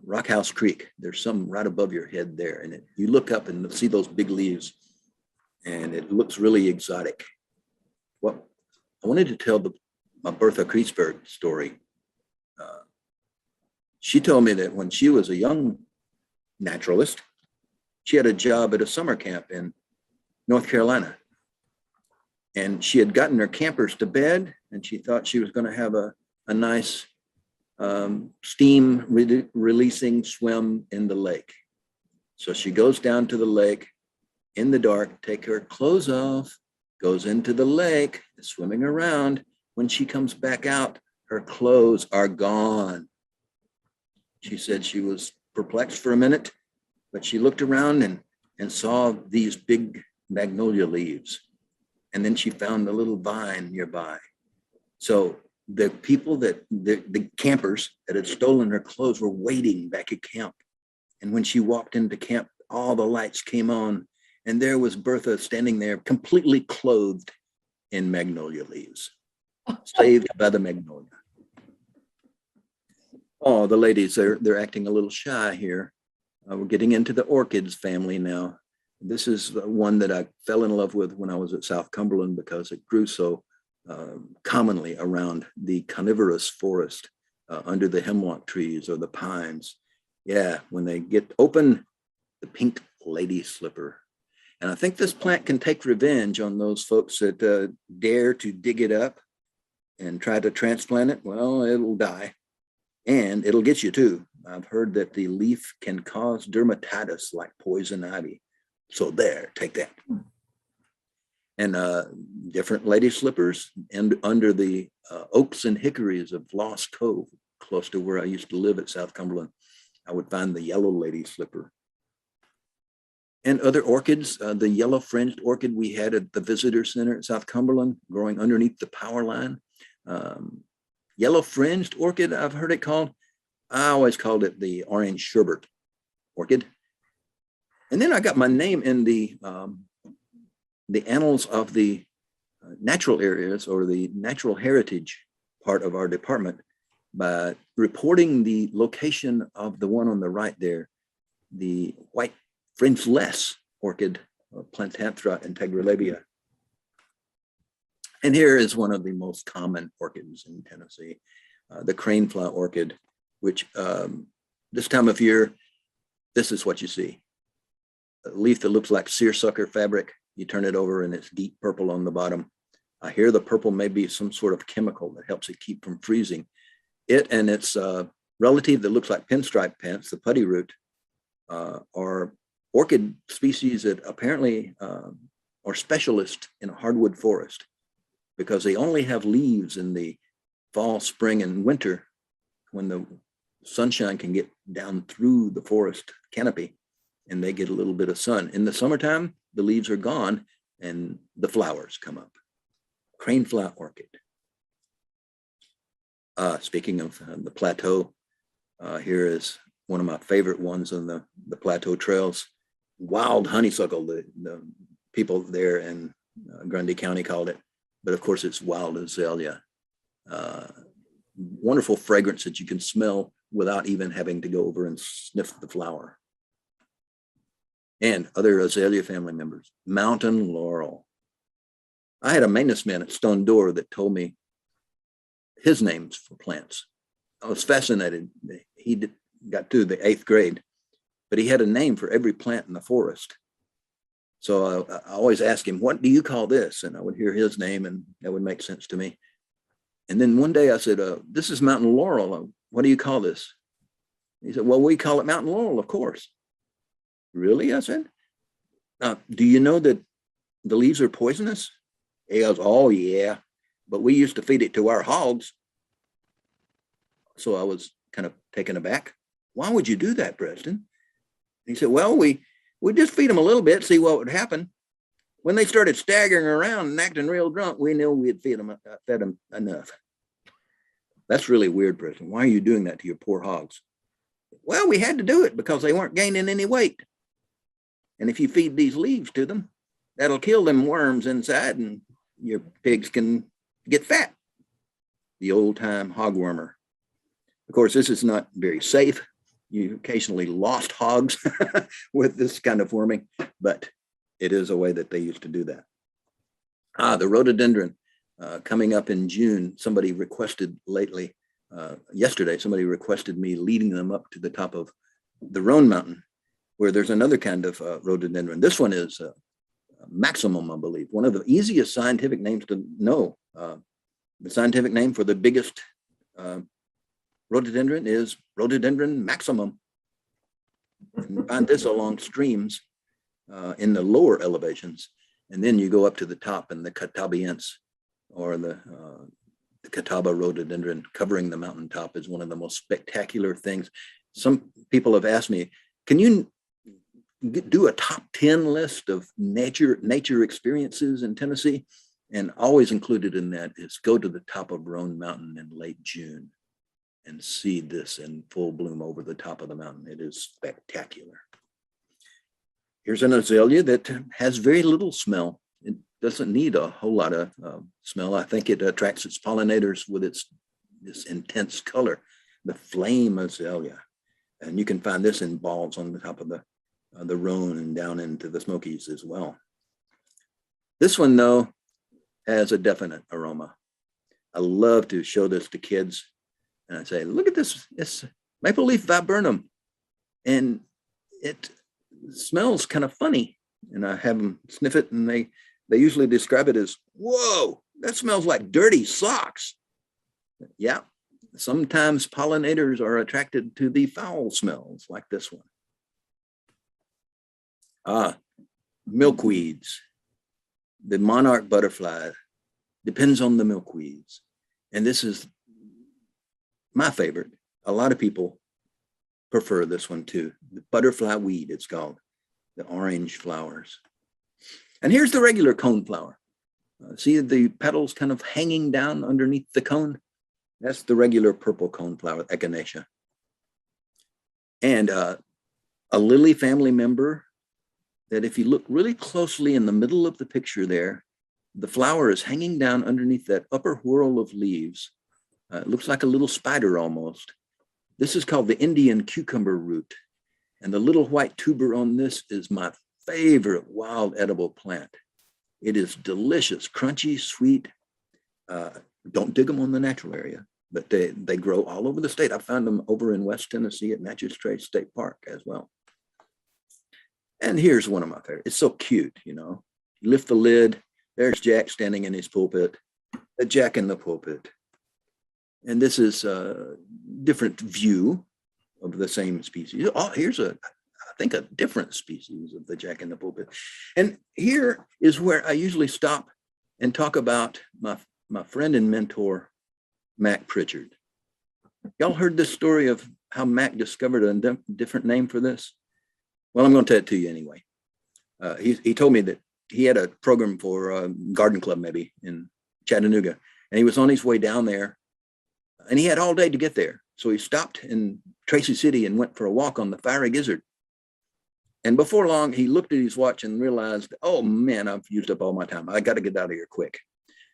B: Rock House Creek, there's some right above your head there. And you look up and see those big leaves and it looks really exotic. Well, I wanted to tell my Bertha Kreisberg story. She told me that when she was a young naturalist, she had a job at a summer camp in North Carolina. And she had gotten her campers to bed, and she thought she was going to have a nice steam releasing swim in the lake. So she goes down to the lake in the dark, take her clothes off, goes into the lake, swimming around. When she comes back out, her clothes are gone. She said she was perplexed for a minute, but she looked around and saw these big magnolia leaves. And then she found a little vine nearby. So the people the campers that had stolen her clothes were waiting back at camp. And when she walked into camp, all the lights came on, and there was Bertha standing there completely clothed in magnolia leaves, saved by the magnolia. Oh, the ladies, they're acting a little shy here. We're getting into the orchids family now. This is one that I fell in love with when I was at South Cumberland because it grew so commonly around the coniferous forest under the hemlock trees or the pines. Yeah, when they get open, the pink lady slipper. And I think this plant can take revenge on those folks that dare to dig it up and try to transplant it. Well, it'll die. And it'll get you too. I've heard that the leaf can cause dermatitis like poison ivy. So there, take that. And different lady slippers and under the oaks and hickories of Lost Cove, close to where I used to live at South Cumberland, I would find the yellow lady slipper. And other orchids, the yellow fringed orchid we had at the visitor center at South Cumberland, growing underneath the power line. Yellow fringed orchid, I've heard it called. I always called it the orange sherbet orchid. And then I got my name in the annals of the natural areas or the natural heritage part of our department by reporting the location of the one on the right there, the white fringeless orchid, Plantanthera integralabia. And here is one of the most common orchids in Tennessee, the cranefly orchid, which this time of year, this is what you see. A leaf that looks like seersucker fabric. You turn it over and it's deep purple on the bottom. I hear the purple may be some sort of chemical that helps it keep from freezing. It and its relative that looks like pinstripe pants, the putty root, are orchid species that apparently are specialists in a hardwood forest because they only have leaves in the fall, spring, and winter when the sunshine can get down through the forest canopy and they get a little bit of sun. In the summertime, the leaves are gone and the flowers come up. Cranefly orchid. Speaking of the plateau, here is one of my favorite ones on the plateau trails. Wild honeysuckle, the people there in Grundy County called it, but of course it's wild azalea. Wonderful fragrance that you can smell without even having to go over and sniff the flower. And other azalea family members, mountain laurel. I had a maintenance man at Stone Door that told me his names for plants. I was fascinated. He got to the 8th grade, but he had a name for every plant in the forest. So I always asked him, what do you call this? And I would hear his name and that would make sense to me. And then one day I said, this is mountain laurel. What do you call this? He said, well, we call it mountain laurel, of course. Really? I said, do you know that the leaves are poisonous? He goes, oh yeah, but we used to feed it to our hogs. So I was kind of taken aback. Why would you do that, Preston? He said, well, we just feed them a little bit, see what would happen. When they started staggering around and acting real drunk, we knew we'd fed them enough. That's really weird, Preston. Why are you doing that to your poor hogs? Well, we had to do it because they weren't gaining any weight. And if you feed these leaves to them, that'll kill them worms inside and your pigs can get fat. The old time hogwormer. Of course, this is not very safe. You occasionally lost hogs with this kind of worming, but it is a way that they used to do that. The rhododendron coming up in June, somebody requested lately, yesterday, somebody requested me leading them up to the top of the Roan Mountain, where there's another kind of rhododendron. This one is maximum, I believe. One of the easiest scientific names to know. The scientific name for the biggest rhododendron is Rhododendron maximum. And you find this along streams in the lower elevations. And then you go up to the top, and the Catabiense, or the Catawba rhododendron covering the mountaintop, is one of the most spectacular things. Some people have asked me, can you do a top 10 list of nature experiences in Tennessee? And always included in that is go to the top of Roan Mountain in late June and see this in full bloom over the top of the mountain. It is spectacular. Here's an azalea that has very little smell. It doesn't need a whole lot of smell. I think it attracts its pollinators with this intense color, the flame azalea. And you can find this in balls on the top of the Rhone and down into the Smokies as well. This one, though, has a definite aroma. I love to show this to kids. And I say, look at this, it's maple leaf viburnum. And it smells kind of funny. And I have them sniff it, and they usually describe it as, whoa, that smells like dirty socks. Yeah, sometimes pollinators are attracted to the foul smells like this one. Milkweeds. The monarch butterfly depends on the milkweeds. And this is my favorite. A lot of people prefer this one too. The butterfly weed, it's called. The orange flowers. And here's the regular coneflower. See the petals kind of hanging down underneath the cone? That's the regular purple coneflower, echinacea. And a lily family member that, if you look really closely in the middle of the picture there, the flower is hanging down underneath that upper whorl of leaves. It looks like a little spider almost. This is called the Indian cucumber root. And the little white tuber on this is my favorite wild edible plant. It is delicious, crunchy, sweet. Don't dig them on the natural area, but they grow all over the state. I found them over in West Tennessee at Natchez Trace State Park as well. And here's one of my favorites. It's so cute, you know. You lift the lid, there's Jack standing in his pulpit, a Jack in the pulpit. And this is a different view of the same species. Oh, here's I think a different species of the Jack in the pulpit. And here is where I usually stop and talk about my friend and mentor, Mac Pritchard. Y'all heard this story of how Mac discovered a different name for this? Well, I'm going to tell it to you anyway. He told me that he had a program for a garden club maybe in Chattanooga, and he was on his way down there, and he had all day to get there. So he stopped in Tracy City and went for a walk on the Fiery Gizzard. And before long, he looked at his watch and realized, oh man, I've used up all my time. I got to get out of here quick.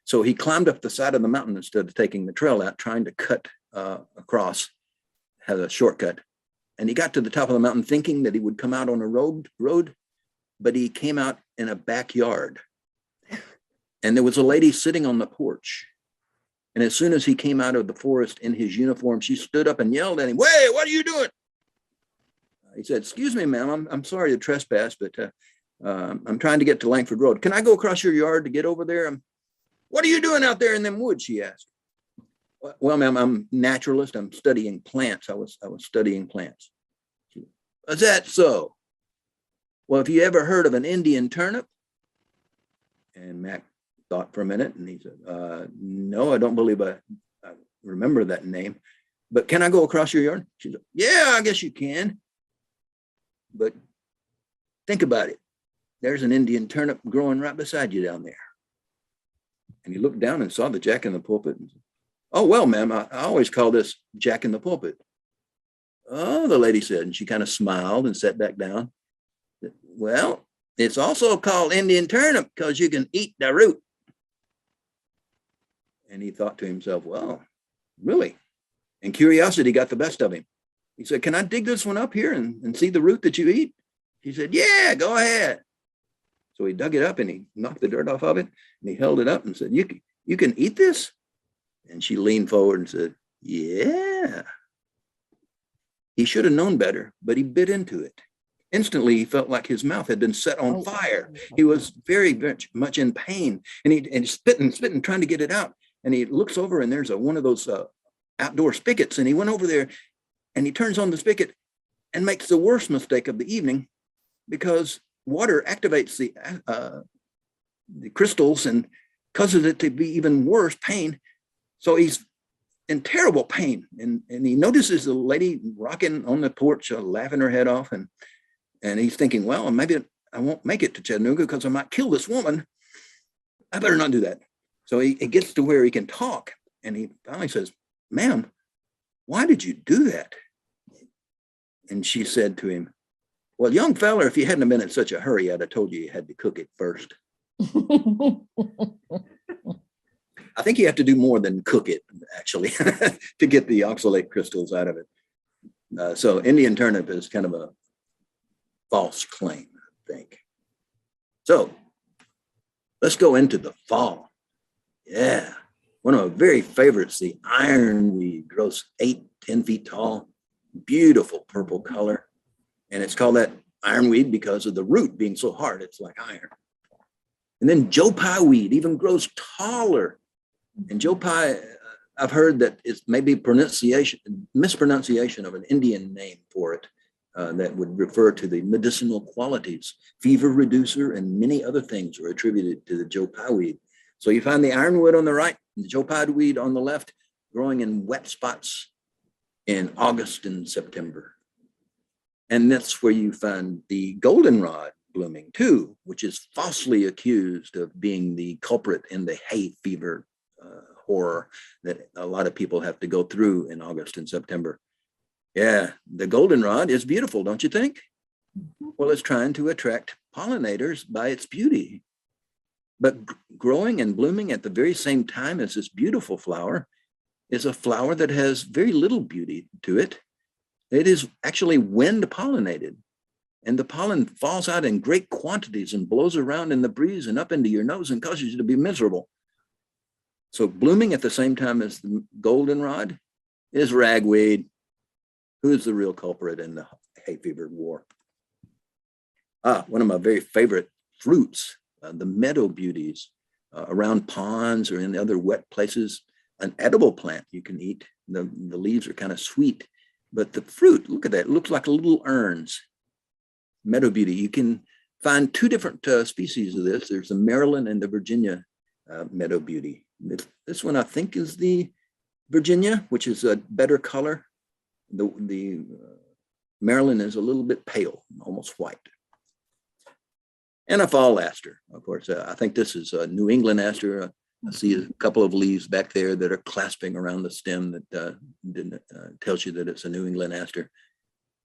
B: So he climbed up the side of the mountain instead of taking the trail out, trying to cut across, had a shortcut. And he got to the top of the mountain thinking that he would come out on a road, but he came out in a backyard. And there was a lady sitting on the porch. And as soon as he came out of the forest in his uniform, she stood up and yelled at him, "Wait, what are you doing?" He said, "Excuse me, ma'am, I'm sorry to trespass, but I'm trying to get to Langford Road. Can I go across your yard to get over there?" "What are you doing out there in them woods?" she asked. "Well, ma'am, I'm a naturalist. I'm studying plants. I was studying plants." "Is that so? Well, have you ever heard of an Indian turnip?" And Mac thought for a minute, and he said, "No, I don't believe I remember that name. But can I go across your yard?" She said, "Yeah, I guess you can. But think about it. There's an Indian turnip growing right beside you down there." And he looked down and saw the Jack in the pulpit and said, "Oh, well, ma'am, I always call this Jack in the pulpit." "Oh," the lady said, and she kind of smiled and sat back down. "Well, it's also called Indian turnip because you can eat the root." And he thought to himself, well, really? And curiosity got the best of him. He said, "Can I dig this one up here and see the root that you eat?" She said, "Yeah, go ahead." So he dug it up and he knocked the dirt off of it and he held it up and said, you can eat this?" And she leaned forward and said, "Yeah." He should have known better, but he bit into it. Instantly, he felt like his mouth had been set on fire. He was very much in pain, and spitting, trying to get it out. And he looks over, and there's one of those outdoor spigots, and he went over there, and he turns on the spigot and makes the worst mistake of the evening, because water activates the crystals and causes it to be even worse pain. So he's in terrible pain, and he notices the lady rocking on the porch, laughing her head off, and he's thinking, well, maybe I won't make it to Chattanooga because I might kill this woman. I better not do that. So he gets to where he can talk, and he finally says, ma'am, why did you do that? And she said to him, well, young fella, if you hadn't been in such a hurry, I'd have told you had to cook it first. I think you have to do more than cook it, actually, to get the oxalate crystals out of it. So Indian turnip is kind of a false claim, I think. So let's go into the fall. Yeah. One of my very favorites, the ironweed, grows 8-10 feet tall, beautiful purple color. And it's called that ironweed because of the root being so hard, it's like iron. And then Joe Pye weed even grows taller. And Joe Pye, I've heard that it's maybe mispronunciation of an Indian name for it that would refer to the medicinal qualities. Fever reducer and many other things are attributed to the Joe Pye weed. So you find the ironwood on the right and the Joe Pye weed on the left, growing in wet spots in August and September. And that's where you find the goldenrod blooming too, which is falsely accused of being the culprit in the hay fever horror that a lot of people have to go through in August and September. Yeah, the goldenrod is beautiful, don't you think? Well, it's trying to attract pollinators by its beauty. But growing and blooming at the very same time as this beautiful flower is a flower that has very little beauty to it. It is actually wind pollinated, and the pollen falls out in great quantities and blows around in the breeze and up into your nose and causes you to be miserable. So blooming at the same time as the goldenrod is ragweed. Who's the real culprit in the hay fever war? One of my very favorite fruits, the meadow beauties around ponds or in the other wet places, an edible plant you can eat. The leaves are kind of sweet, but the fruit, look at that, it looks like little urns. Meadow beauty, you can find two different species of this. There's the Maryland and the Virginia meadow beauty. This one I think is the Virginia, which is a better color. The Maryland is a little bit pale, almost white. And a fall aster, of course. I think this is a New England aster. I see a couple of leaves back there that are clasping around the stem that tells you that it's a New England aster.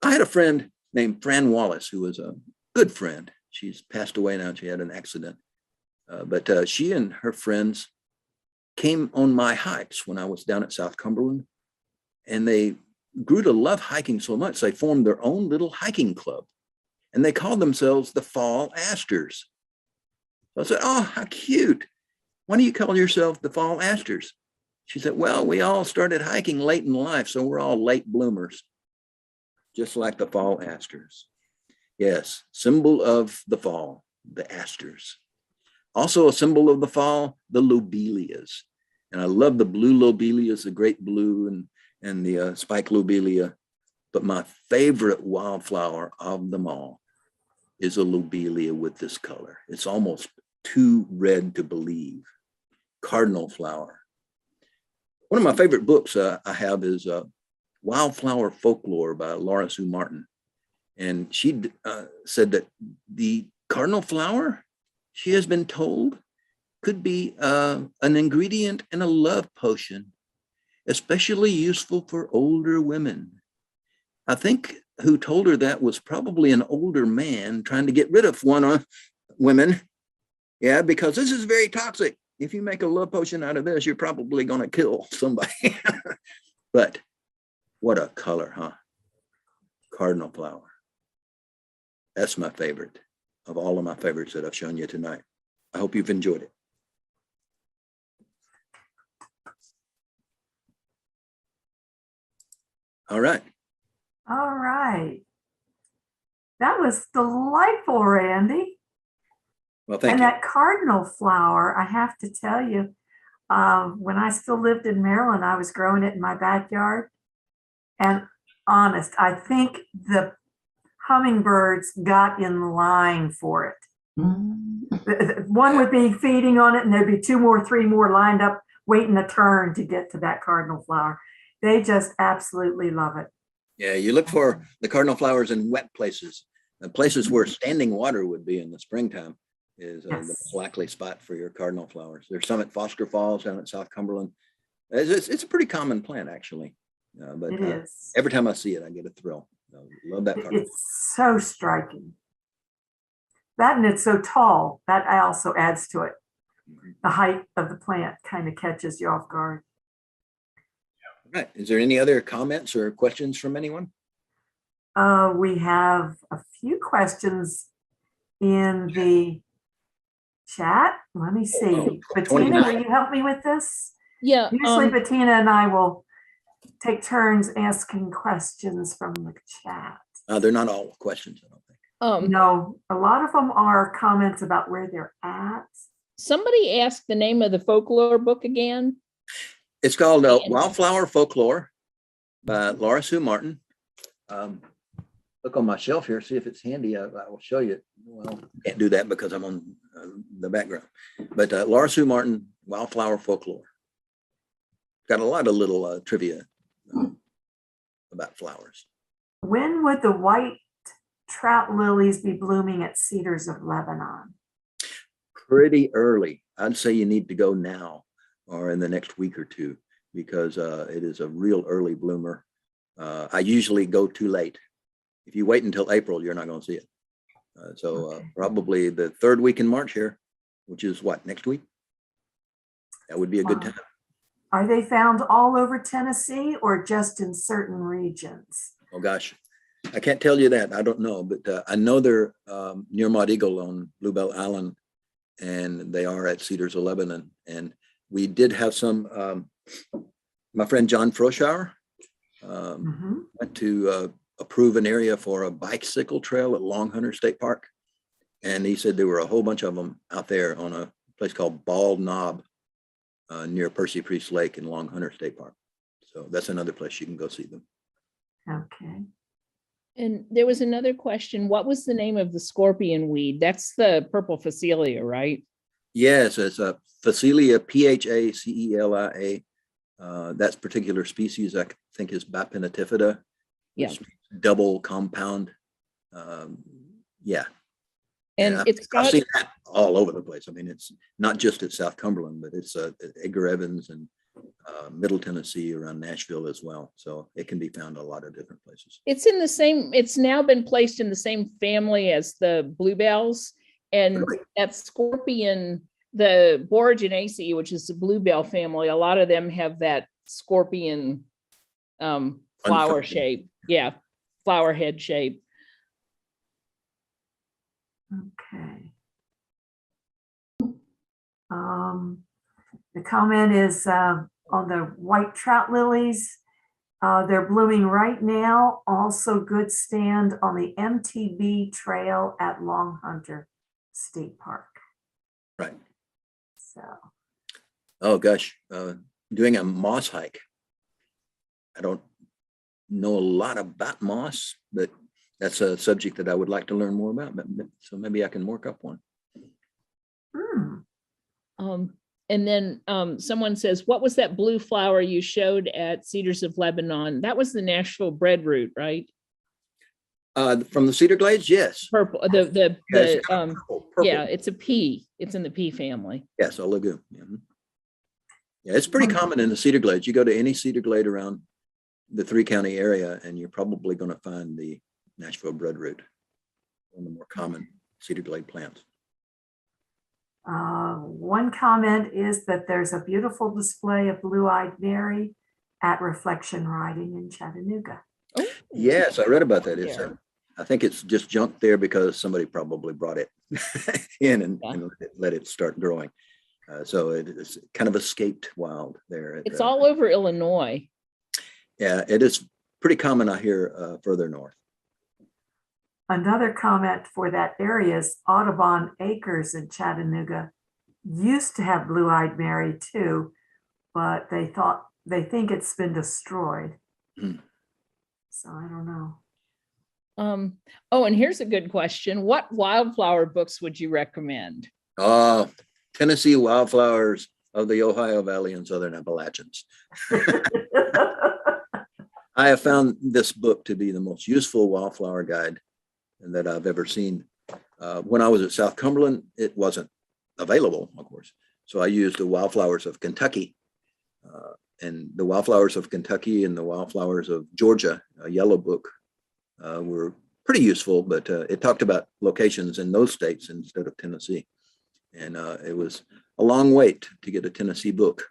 B: I had a friend named Fran Wallace, who was a good friend. She's passed away now. She had an accident. But she and her friends came on my hikes when I was down at South Cumberland, and they grew to love hiking so much they formed their own little hiking club, and they called themselves the Fall Asters. So I said, oh, how cute. Why do you call yourself the Fall Asters? She said, well, we all started hiking late in life, so we're all late bloomers, just like the fall asters. Yes, symbol of the fall, the asters. Also a symbol of the fall, the lobelias. And I love the blue lobelias, the great blue and the spike lobelia. But my favorite wildflower of them all is a lobelia with this color. It's almost too red to believe. Cardinal flower. One of my favorite books I have is Wildflower Folklore by Laura Sue Martin. And she said that the cardinal flower, she has been told, could be an ingredient in a love potion, especially useful for older women. I think who told her that was probably an older man trying to get rid of women. Yeah, because this is very toxic. If you make a love potion out of this, you're probably going to kill somebody. But what a color, huh? Cardinal flower. That's my favorite of all of my favorites that I've shown you tonight. I hope you've enjoyed it. All right.
A: All right. That was delightful, Randy.
B: Well, thank
A: And
B: you.
A: that cardinal flower, I have to tell you, when I still lived in Maryland, I was growing it in my backyard. And honest, I think the hummingbirds got in line for it. One would be feeding on it, and there'd be two more, three more lined up, waiting a turn to get to that cardinal flower. They just absolutely love it.
B: Yeah, you look for the cardinal flowers in wet places, places where standing water would be in the springtime is the
A: Yes.
B: likely spot for your cardinal flowers. There's some at Foster Falls down at South Cumberland. It's a pretty common plant, actually. But
A: It is.
B: every time I see it, I get a thrill. Love that cardinal.
A: It's so striking. That, and it's so tall, that also adds to it. The height of the plant kind of catches you off guard.
B: Right. Is there any other comments or questions from anyone?
A: We have a few questions in the chat. Let me see. Bettina, will you help me with this?
C: Yeah.
A: Usually Bettina and I will take turns asking questions from the chat.
B: They're not all questions, I don't think.
A: No, a lot of them are comments about where they're at.
C: Somebody asked the name of the folklore book again.
B: It's called Wildflower Folklore by Laura Sue Martin. Look on my shelf here, see if it's handy. I will show you. Well, can't do that because I'm on the background. But Laura Sue Martin, Wildflower Folklore. Got a lot of little trivia about flowers.
A: When would the white trout lilies be blooming at Cedars of Lebanon?
B: Pretty early. I'd say you need to go now or in the next week or two because it is a real early bloomer. I usually go too late. If you wait until April, you're not going to see it. Okay. Probably the third week in March here, which is what, next week? That would be a good time.
A: Are they found all over Tennessee or just in certain regions?
B: Oh gosh, I can't tell you that. I don't know, but I know they're near Maud Eagle on Bluebell Island, and they are at Cedars of Lebanon. And we did have some, my friend John Froschauer went to approve an area for a bicycle trail at Long Hunter State Park. And he said there were a whole bunch of them out there on a place called Bald Knob near Percy Priest Lake in Long Hunter State Park. So that's another place you can go see them. Okay.
C: And there was another question. What was the name of the scorpion weed? That's the purple Phacelia, right?
B: Yes, it's a Phacelia, Phacelia. That particular species, I think, is Bipinnatifida.
C: Yeah.
B: Double compound. Yeah.
C: And
B: I've seen that all over the place. I mean, it's not just at South Cumberland, but it's at Edgar Evans and Middle Tennessee, around Nashville as well. So it can be found a lot of different places.
C: It's in the same, it's now been placed in the same family as the bluebells. And that scorpion, the Boraginaceae, which is the bluebell family, a lot of them have that scorpion flower shape. Yeah, flower head shape.
A: Okay. The comment is on the white trout lilies. They're blooming right now. Also good stand on the MTB trail at Long Hunter State Park.
B: Right.
A: So.
B: Oh gosh, doing a moss hike. I don't know a lot about moss, but that's a subject that I would like to learn more about. So maybe I can work up one.
C: And then someone says, what was that blue flower you showed at Cedars of Lebanon? That was the Nashville breadroot, right?
B: From the Cedar Glades, yes.
C: Purple. Purple. Yeah, it's a pea. It's in the pea family.
B: Yes, a legume. Yeah, it's pretty common in the Cedar Glades. You go to any Cedar Glade around the 3-county area, and you're probably going to find the Nashville breadroot, one of the more common Cedar Glade plants.
A: One comment is that there's a beautiful display of blue-eyed Mary at Reflection Riding in Chattanooga.
B: Oh. Yes, I read about that. It's I think it's just junk there because somebody probably brought it in and let it start growing. So it's kind of escaped wild there.
C: It's all over Illinois.
B: Yeah, it is pretty common, I hear, further north.
A: Another comment for that area is Audubon Acres in Chattanooga used to have Blue-eyed Mary too, but they think it's been destroyed.
B: Hmm.
A: So I don't know.
C: Oh, and here's a good question. What wildflower books would you recommend?
B: Tennessee Wildflowers of the Ohio Valley and Southern Appalachians. I have found this book to be the most useful wildflower guide that I've ever seen. When I was at South Cumberland, it wasn't available, of course. So I used the Wildflowers of Kentucky, and the Wildflowers of Kentucky and the Wildflowers of Georgia, a yellow book, were pretty useful, but it talked about locations in those states instead of Tennessee. And it was a long wait to get a Tennessee book,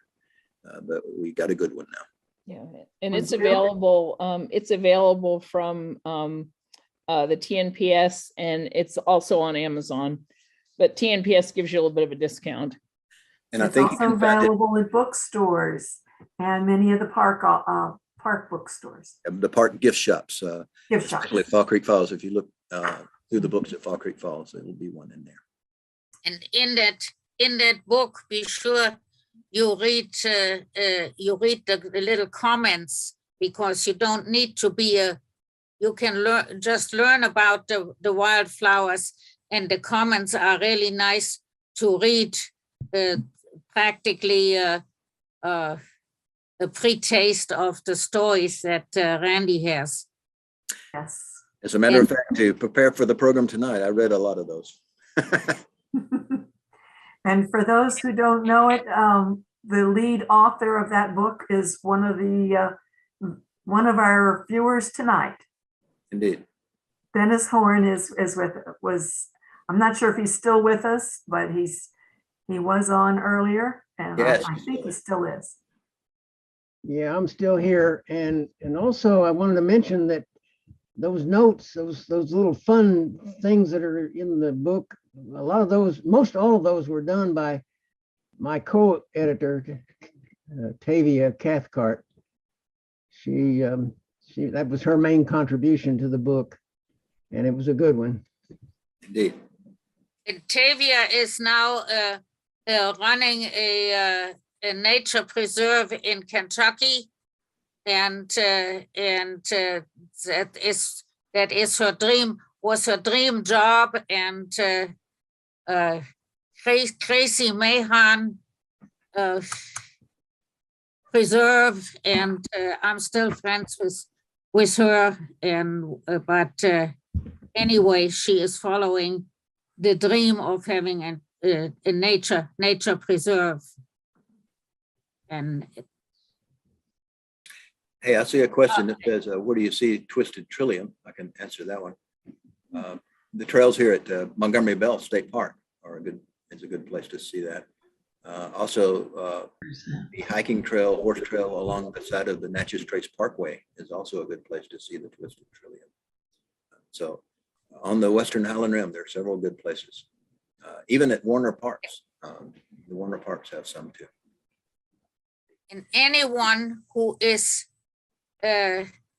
B: but we got a good one now.
C: Yeah, and it's available. It's available from the TNPS, and it's also on Amazon. But TNPS gives you a little bit of a discount.
B: And
A: it's also available in bookstores and many of the park bookstores.
B: The park gift shops.
A: Gift shops.
B: Especially at Fall Creek Falls. If you look through the books at Fall Creek Falls, there will be one in there.
D: And in that book, be sure you read the little comments, because you don't need to be you can just learn about the wildflowers, and the comments are really nice to read, practically a pre-taste of the stories that Randy has.
A: Yes.
B: As a matter of fact, to prepare for the program tonight, I read a lot of those.
A: And for those who don't know it, the lead author of that book is one of our viewers tonight.
B: Indeed.
A: Dennis Horn I'm not sure if he's still with us, but he was on earlier, and
B: yes,
A: I think he still is.
E: Yeah, I'm still here, and also I wanted to mention that those notes, those little fun things that are in the book, a lot of those, most all of those were done by my co-editor, Tavia Cathcart. She that was her main contribution to the book, and it was a good one.
B: Indeed.
D: And Tavia is now running a nature preserve in Kentucky, and that is her dream, was her dream job. And Tracy Mahan preserve, and I'm still friends with her, and but anyway, she is following the dream of having a nature preserve. And
B: hey, I see a question that says, where do you see twisted trillium? I can answer that one. The trails here at Montgomery Bell State Park are it's a good place to see that. Also, the hiking trail, horse trail along the side of the Natchez Trace Parkway is also a good place to see the twisted trillium. So on the Western Highland Rim, there are several good places. Even at Warner Parks, the Warner Parks have some too.
D: And anyone who is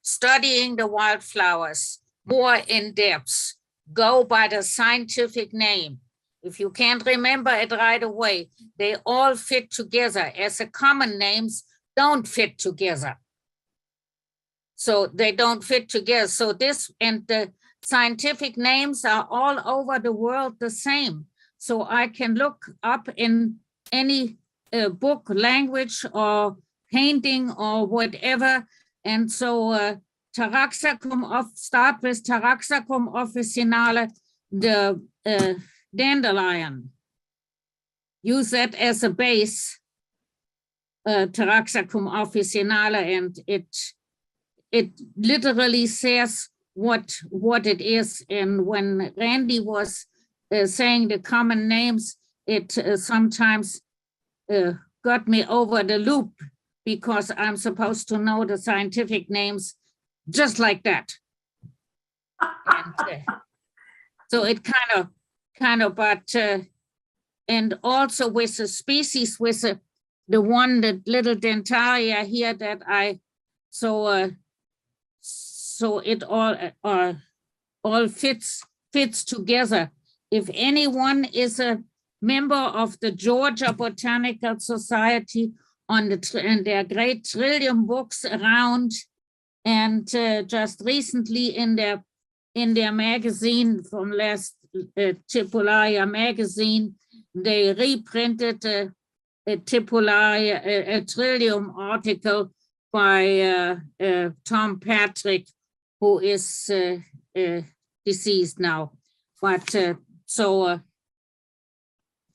D: studying the wildflowers more in depth, go by the scientific name. If you can't remember it right away, they all fit together, as the common names don't fit together. So they don't fit together. So this and the scientific names are all over the world the same. So I can look up in any book, language, or painting, or whatever. And so start with Taraxacum officinale, the dandelion. Use that as a base, Taraxacum officinale, and it literally says what it is. And when Randy was saying the common names, it sometimes got me over the loop, because I'm supposed to know the scientific names just like that. And, so it kind of, but, and also with the species, with the one, the little dentaria here that so it all, all fits together. If anyone is a member of the Georgia Botanical Society and their great trillium books around, and just recently in their magazine from last Tipularia magazine, they reprinted a Trillium article by Tom Patrick, who is deceased now. But so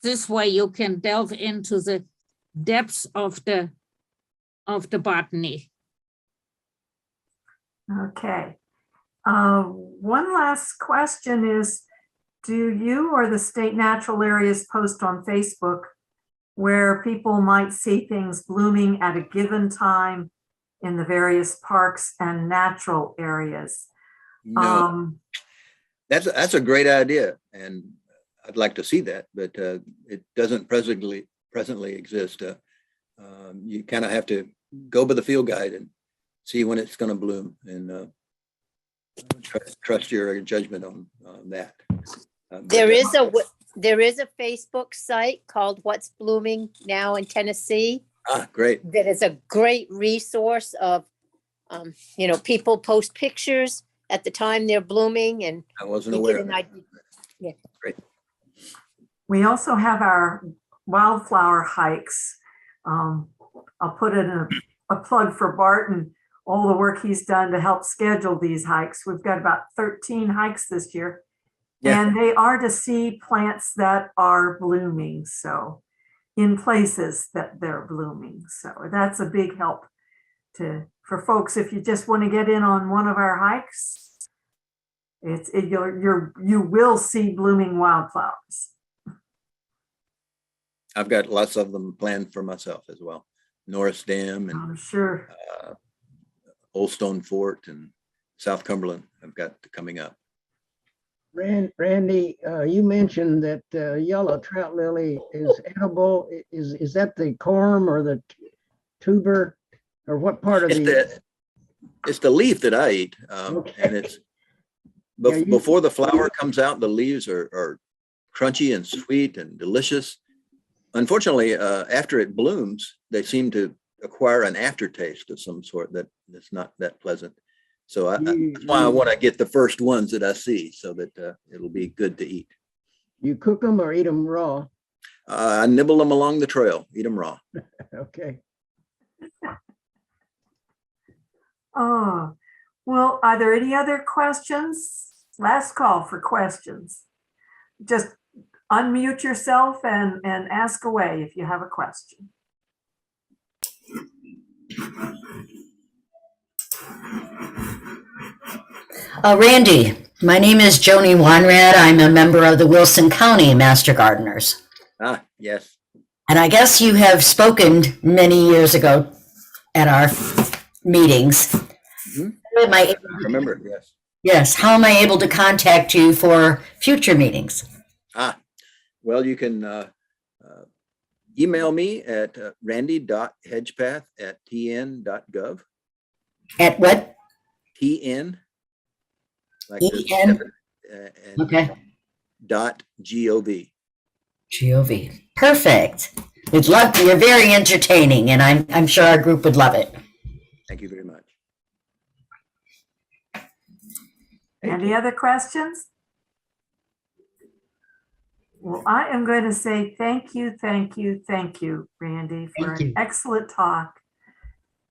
D: this way you can delve into the depths of the botany.
A: Okay. One last question is, do you or the state natural areas post on Facebook where people might see things blooming at a given time in the various parks and natural areas?
B: No, that's a great idea, and I'd like to see that, but it doesn't presently exist. You kind of have to go by the field guide and see when it's going to bloom, and trust your judgment on that.
F: There is a Facebook site called What's Blooming Now in Tennessee.
B: Great.
F: That is a great resource of, people post pictures at the time they're blooming, and
B: I wasn't
F: you
B: aware
F: get
B: of
F: an
B: that.
F: idea. Yeah.
B: Great.
A: We also have our wildflower hikes. I'll put in a plug for Bart and all the work he's done to help schedule these hikes. We've got about 13 hikes this year.
B: Yeah.
A: And they are to see plants that are blooming, so in places that they're blooming. So that's a big help for folks. If you just want to get in on one of our hikes, you will see blooming wildflowers.
B: I've got lots of them planned for myself as well. Norris Dam and
A: I'm sure.
B: Old Stone Fort and South Cumberland I've got coming up.
E: Randy, you mentioned that yellow trout lily is edible. Is that the corm or the tuber, or what part of
B: It's the leaf that I eat,
E: Okay.
B: and it's
E: Yeah,
B: before the flower comes out. The leaves are crunchy and sweet and delicious. Unfortunately, after it blooms, they seem to acquire an aftertaste of some sort that's not that pleasant. So that's why I want to get the first ones that I see, so that it'll be good to eat.
E: You cook them or eat them raw?
B: I nibble them along the trail, eat them raw.
E: Okay.
A: Oh, well, are there any other questions? Last call for questions. Just unmute yourself and ask away if you have a question.
G: Randy, my name is Joni Weinrad. I'm a member of the Wilson County Master Gardeners.
B: Yes.
G: And I guess you have spoken many years ago at our meetings.
B: Mm-hmm.
G: I
B: Remember, yes.
G: Yes. How am I able to contact you for future meetings?
B: Well, you can email me at randy.hedgepath@tn.gov.
G: At what?
B: TN. Like
G: EN?
B: and
G: Okay.
B: .gov.
G: GOV. Perfect. We'd love to. You're very entertaining, and I'm sure our group would love it.
B: Thank you very much.
A: Any other questions? Well, I am going to say thank you, Randy, for
G: Thank you.
A: an excellent talk.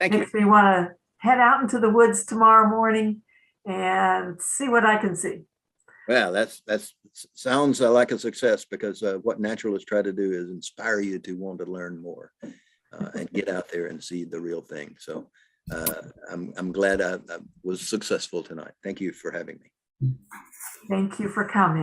B: Thank you.
A: Makes me want to head out into the woods tomorrow morning and see what I can see.
B: Well, that's sounds like a success, because what naturalists try to do is inspire you to want to learn more and get out there and see the real thing. So I'm glad I was successful tonight. Thank you for having me.
A: Thank you for coming.